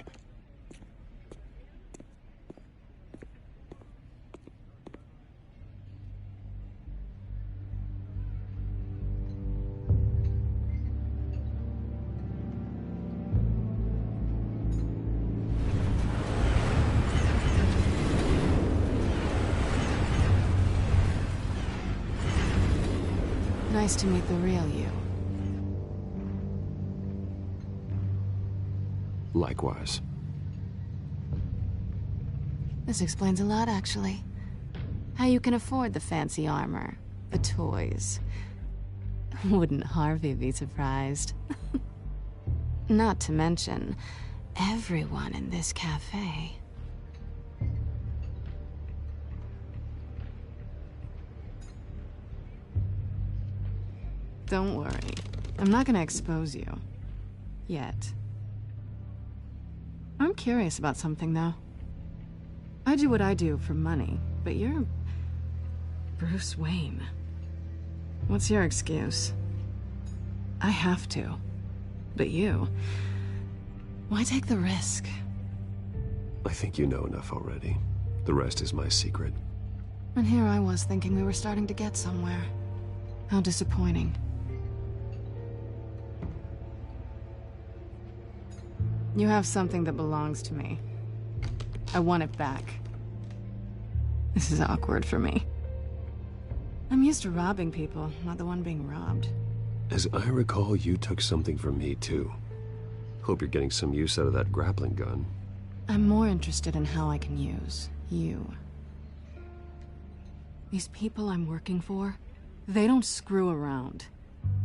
Nice to meet the real you. Likewise. This explains a lot, actually. How you can afford the fancy armor, the toys. Wouldn't Harvey be surprised? Not to mention, everyone in this cafe. Don't worry. I'm not gonna expose you. Yet. I'm curious about something, though. I do what I do for money, but you're... Bruce Wayne. What's your excuse? I have to. But you... Why take the risk? I think you know enough already. The rest is my secret. And here I was thinking we were starting to get somewhere. How disappointing. You have something that belongs to me. I want it back. This is awkward for me. I'm used to robbing people, not the one being robbed. As I recall, you took something from me, too. Hope you're getting some use out of that grappling gun. I'm more interested in how I can use you. These people I'm working for, they don't screw around.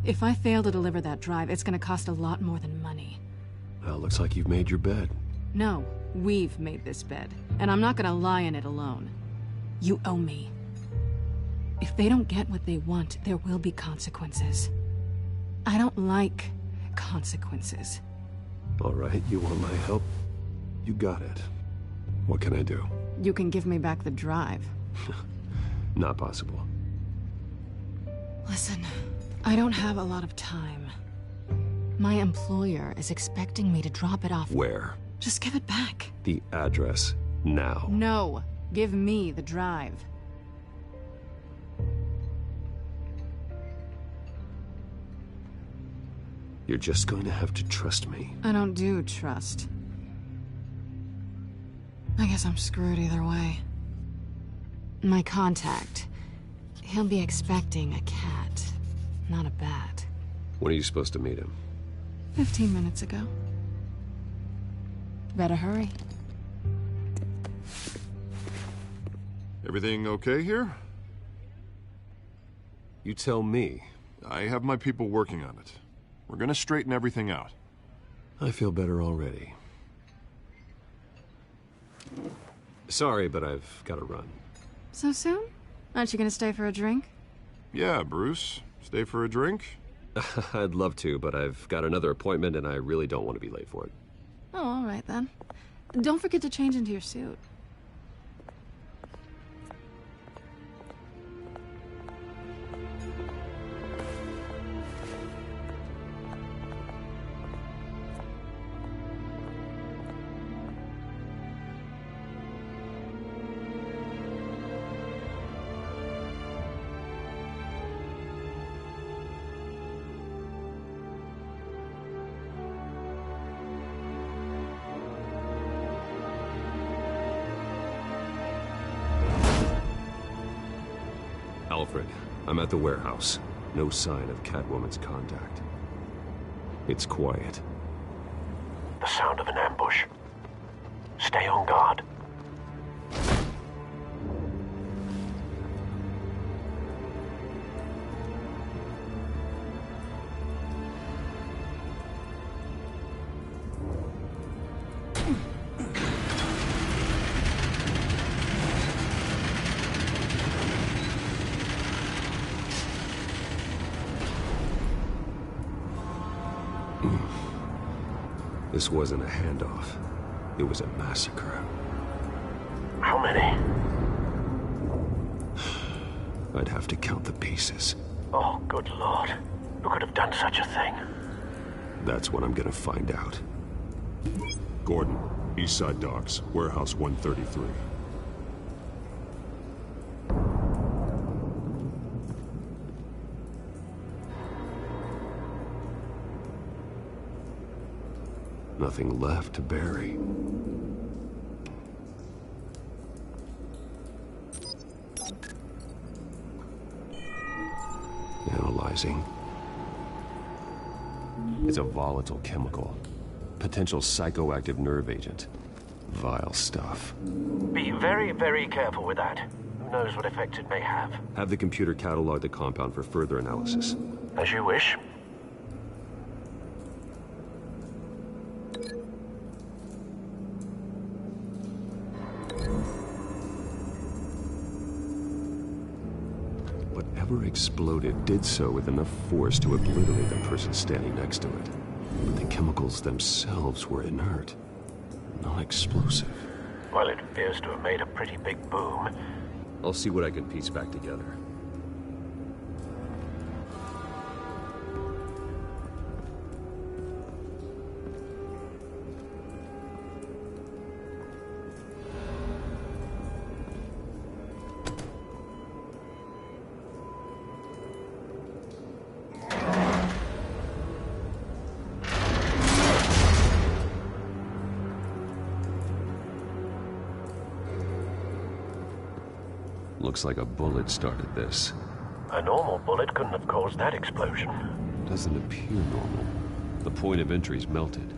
If I fail to deliver that drive, it's gonna cost a lot more than money. Well, looks like you've made your bed. No, we've made this bed, and I'm not gonna lie in it alone. You owe me. If they don't get what they want, there will be consequences. I don't like consequences. All right, you want my help? You got it. What can I do? You can give me back the drive. Not possible. Listen, I don't have a lot of time. My employer is expecting me to drop it off. Where? Just give it back. The address, now. No, give me the drive. You're just going to have to trust me. I don't do trust. I guess I'm screwed either way. My contact, he'll be expecting a cat, not a bat. When are you supposed to meet him? 15 minutes ago. Better hurry. Everything okay here? You tell me. I have my people working on it. We're gonna straighten everything out. I feel better already. Sorry, but I've got to run. So soon? Aren't you gonna stay for a drink? Yeah, Bruce. Stay for a drink? I'd love to, but I've got another appointment and I really don't want to be late for it. Oh, all right then. Don't forget to change into your suit. Alfred, I'm at the warehouse. No sign of Catwoman's contact. It's quiet. The sound of an ambush. Stay on guard. This wasn't a handoff. It was a massacre. How many? I'd have to count the pieces. Oh, good Lord. Who could have done such a thing? That's what I'm gonna find out. Gordon, Eastside Docks, Warehouse 133. Nothing left to bury. Analyzing. It's a volatile chemical. Potential psychoactive nerve agent. Vile stuff. Be very, very careful with that. Who knows what effect it may have. Have the computer catalog the compound for further analysis. As you wish. Whatever exploded did so with enough force to obliterate the person standing next to it. But the chemicals themselves were inert, not explosive. Well, it appears to have made a pretty big boom. I'll see what I can piece back together. Looks like a bullet started this. A normal bullet couldn't have caused that explosion. Doesn't appear normal. The point of entry's melted.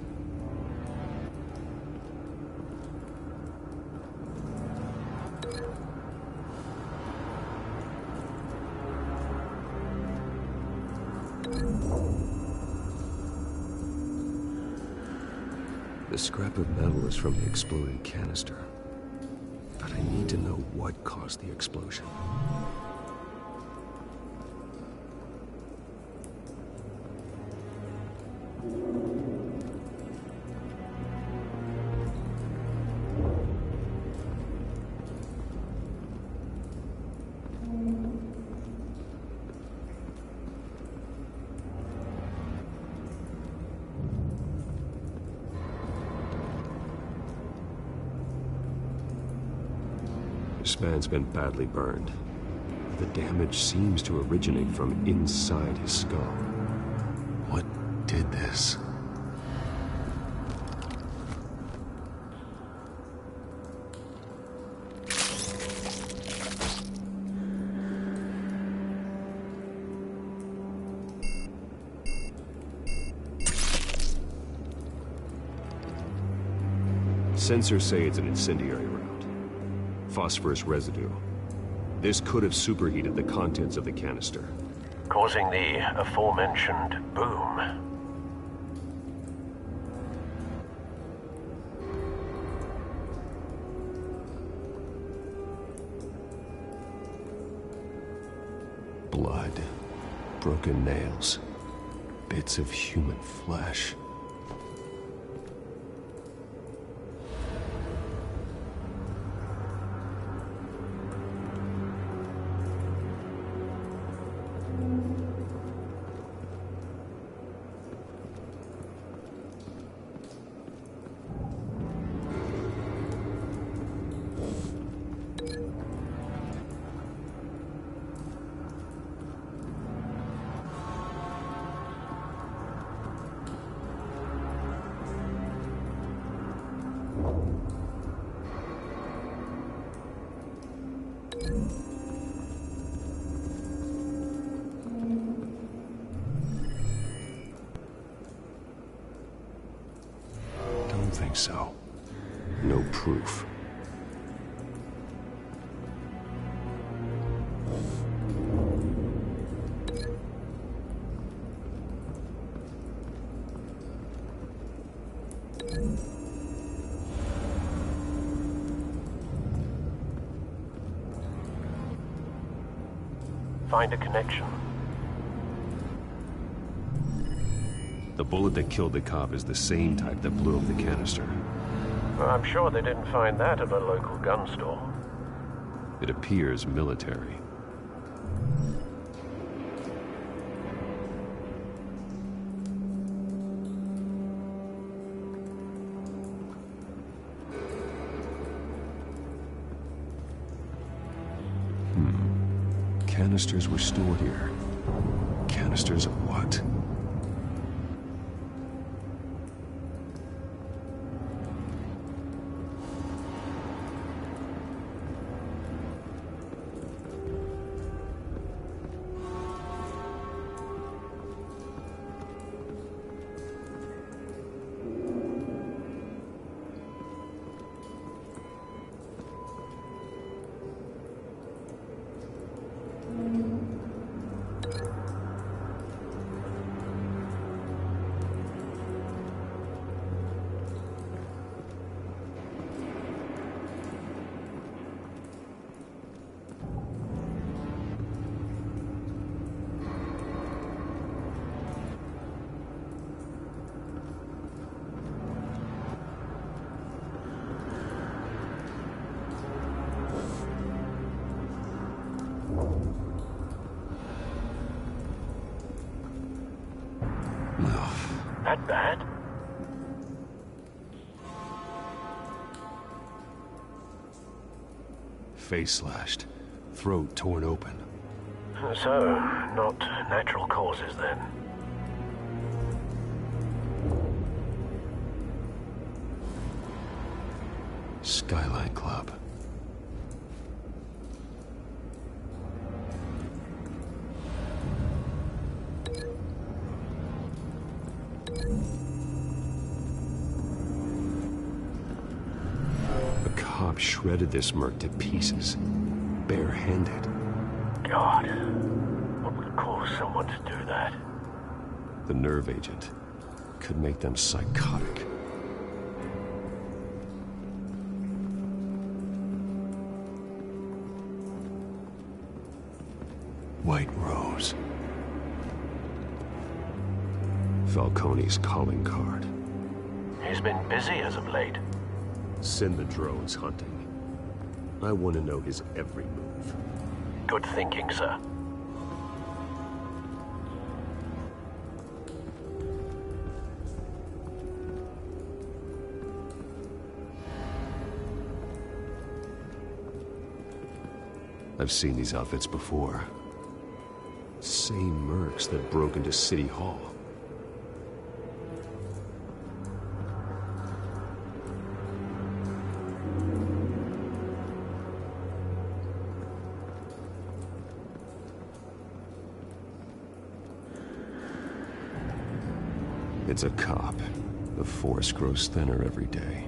The scrap of metal is from the exploded canister. But I need to know what caused the explosion. This man's been badly burned. The damage seems to originate from inside his skull. What did this? Sensors say it's an incendiary round. Phosphorus residue. This could have superheated the contents of the canister, causing the aforementioned boom. Blood, broken nails, bits of human flesh. Don't think so. No proof. Find a connection. The bullet that killed the cop is the same type that blew up the canister. Well, I'm sure they didn't find that at a local gun store. It appears military. Canisters were stored here. Canisters of what? That bad? Face slashed, throat torn open. So, not natural causes then. Skyline Club. A cop shredded this merc to pieces, barehanded. God, what would cause someone to do that? The nerve agent could make them psychotic. White Rose. Falcone's calling card. He's been busy as of late. Send the drones hunting. I want to know his every move. Good thinking, sir. I've seen these outfits before. Same mercs that broke into City Hall. It's a cop. The force grows thinner every day.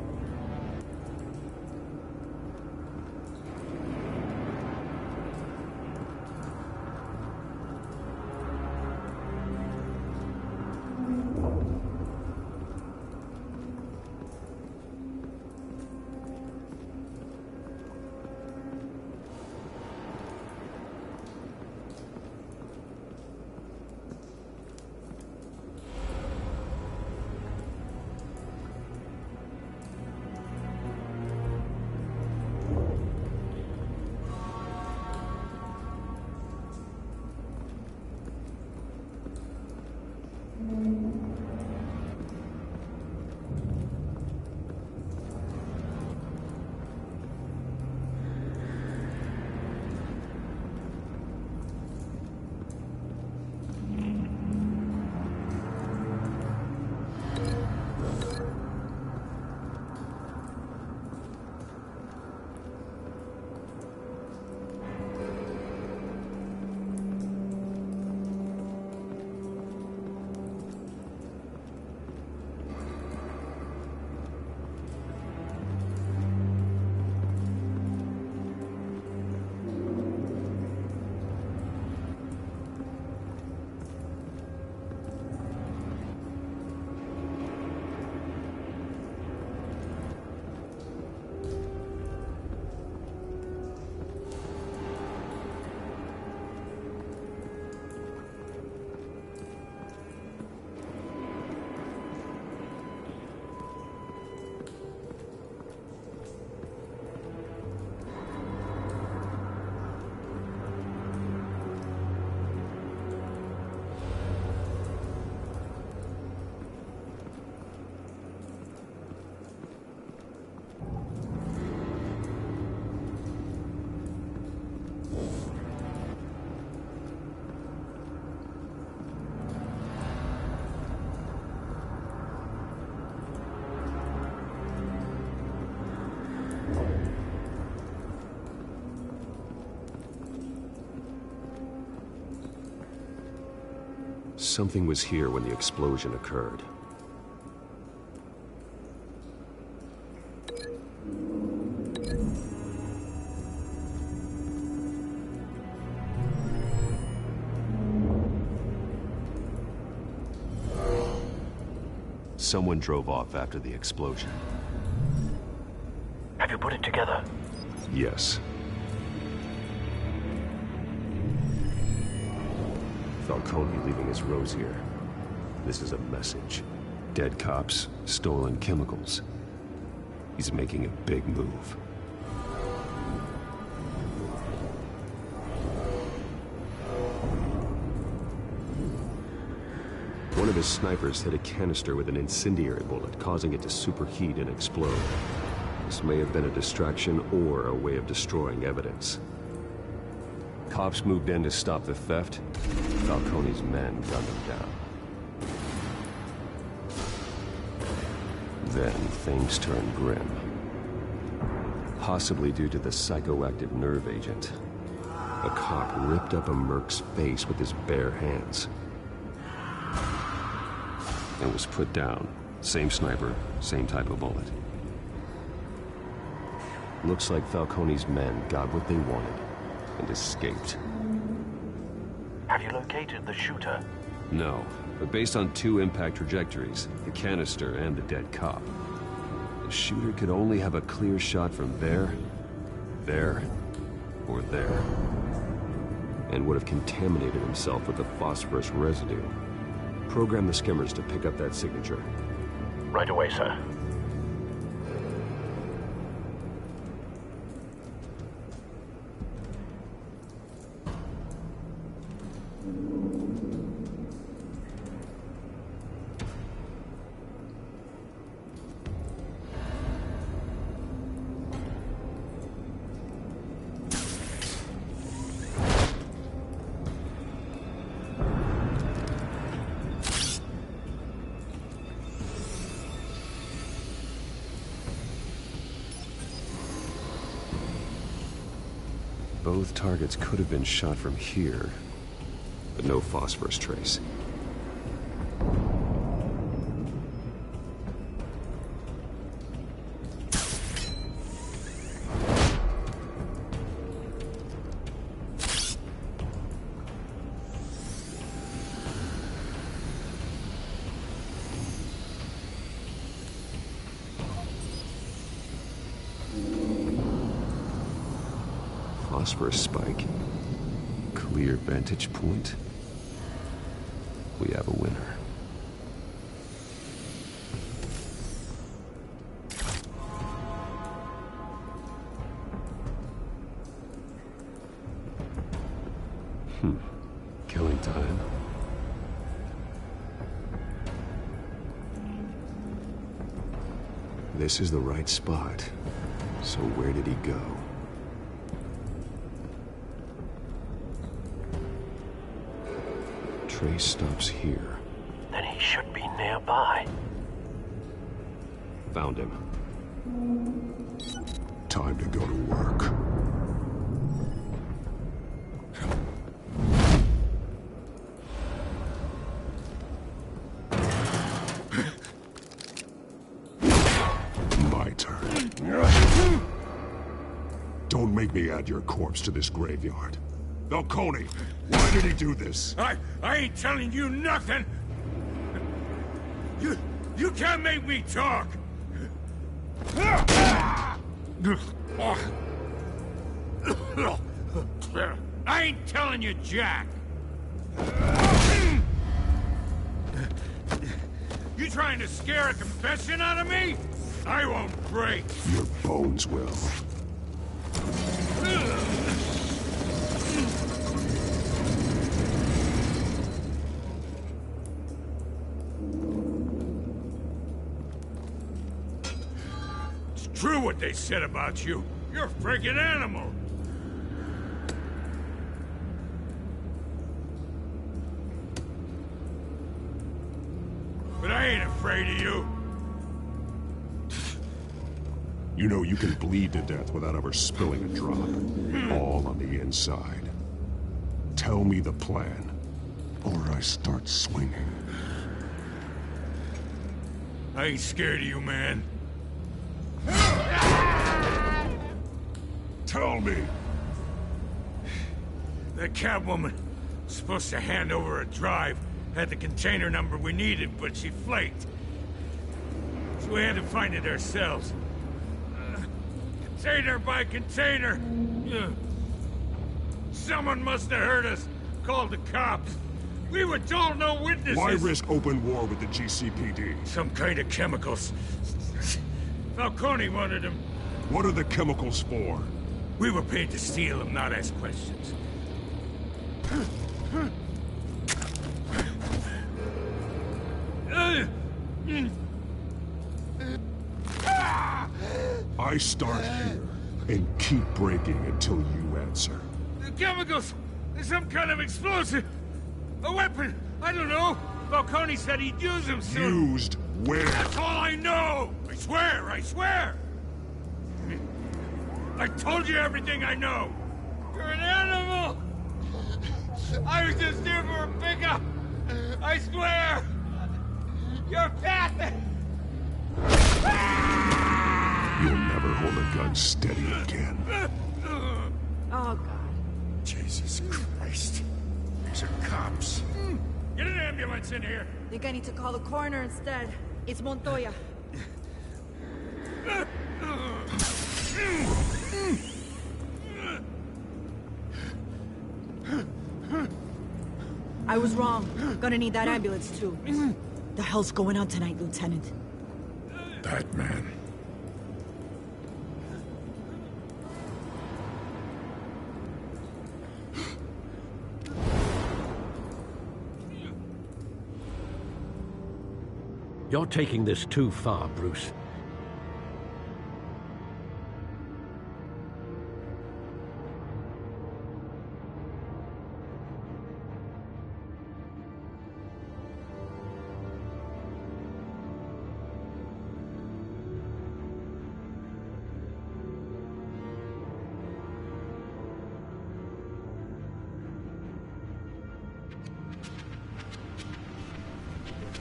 Something was here when the explosion occurred. Someone drove off after the explosion. Have you put it together? Yes. Falcone leaving his rose here. This is a message. Dead cops, stolen chemicals. He's making a big move. One of his snipers hit a canister with an incendiary bullet, causing it to superheat and explode. This may have been a distraction or a way of destroying evidence. Cops moved in to stop the theft. Falcone's men gunned him down. Then things turned grim. Possibly due to the psychoactive nerve agent. A cop ripped up a merc's face with his bare hands. And was put down. Same sniper, same type of bullet. Looks like Falcone's men got what they wanted and escaped. Have you located the shooter? No, but based on 2 impact trajectories, the canister and the dead cop, the shooter could only have a clear shot from there, or there, and would have contaminated himself with the phosphorus residue. Program the skimmers to pick up that signature. Right away, sir. Both targets could have been shot from here, but no phosphorus trace. Phosphorus spike. Clear vantage point. We have a winner. Killing time. This is the right spot. So where did he go? Trace stops here. Then he should be nearby. Found him. Time to go to work. My turn. Don't make me add your corpse to this graveyard. Falcone, why did he do this? I ain't telling you nothing! You can't make me talk! I ain't telling you jack! You trying to scare a confession out of me? I won't break! Your bones will. True what they said about you. You're a freaking animal. But I ain't afraid of you. You know you can bleed to death without ever spilling a drop. All on the inside. Tell me the plan, or I start swinging. I ain't scared of you, man. Tell me! That Catwoman was supposed to hand over a drive, had the container number we needed, but she flaked. So we had to find it ourselves. Container by container. Someone must have heard us, called the cops. We were told no witnesses. Why risk open war with the GCPD? Some kind of chemicals. Falcone wanted them. What are the chemicals for? We were paid to steal them, not ask questions. I start here and keep breaking until you answer. The chemicals! There's some kind of explosive! A weapon! I don't know! Falcone said he'd use them soon. Used where? That's all I know! I swear! I swear! I told you everything I know! You're an animal! I was just here for a pickup! I swear! You're pathetic! You'll never hold a gun steady again. Oh, God. Jesus Christ. These are cops. Get an ambulance in here! Think I need to call the coroner instead. It's Montoya. I was wrong. Gonna need that ambulance too. The hell's going on tonight, Lieutenant? Batman. You're taking this too far, Bruce.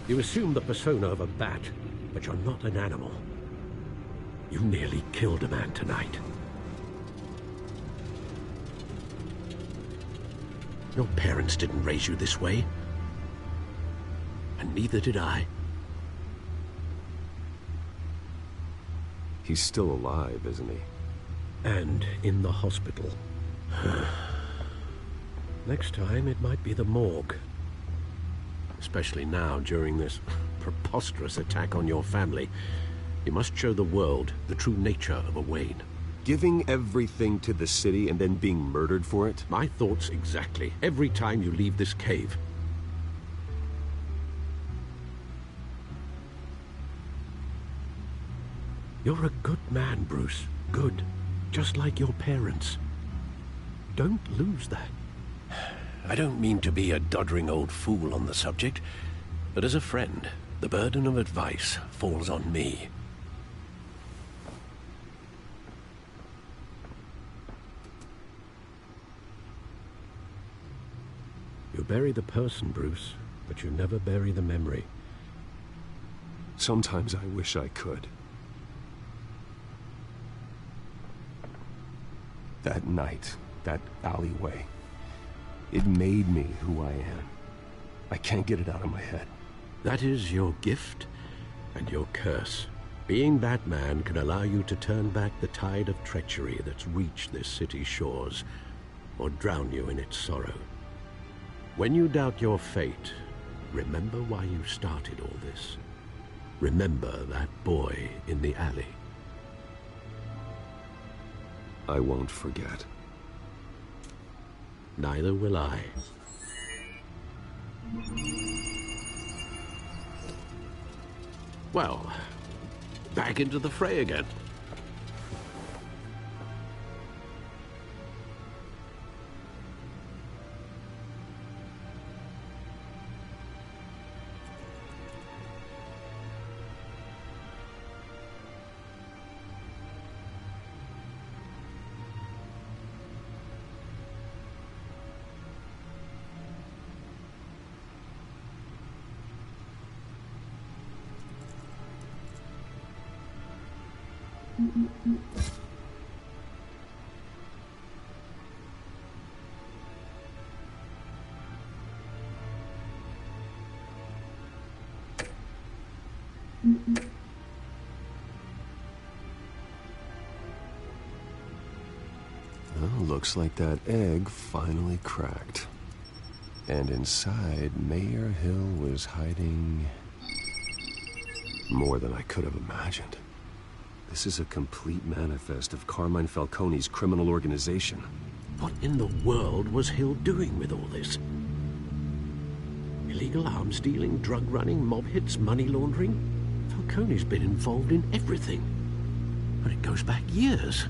You assume the persona of a bat, but you're not an animal. You nearly killed a man tonight. Your parents didn't raise you this way. And neither did I. He's still alive, isn't he? And in the hospital. Next time, it might be the morgue. Especially now, during this preposterous attack on your family. You must show the world the true nature of a Wayne. Giving everything to the city and then being murdered for it? My thoughts exactly. Every time you leave this cave. You're a good man, Bruce. Good. Just like your parents. Don't lose that. I don't mean to be a doddering old fool on the subject, but as a friend, the burden of advice falls on me. You bury the person, Bruce, but you never bury the memory. Sometimes I wish I could. That night, that alleyway, it made me who I am. I can't get it out of my head. That is your gift and your curse. Being Batman can allow you to turn back the tide of treachery that's reached this city's shores, or drown you in its sorrow. When you doubt your fate, remember why you started all this. Remember that boy in the alley. I won't forget. Neither will I. Well, back into the fray again. Well, looks like that egg finally cracked. And inside, Mayor Hill was hiding more than I could have imagined. This is a complete manifest of Carmine Falcone's criminal organization. What in the world was Hill doing with all this? Illegal arms dealing, drug running, mob hits, money laundering? Falcone's been involved in everything. And it goes back years.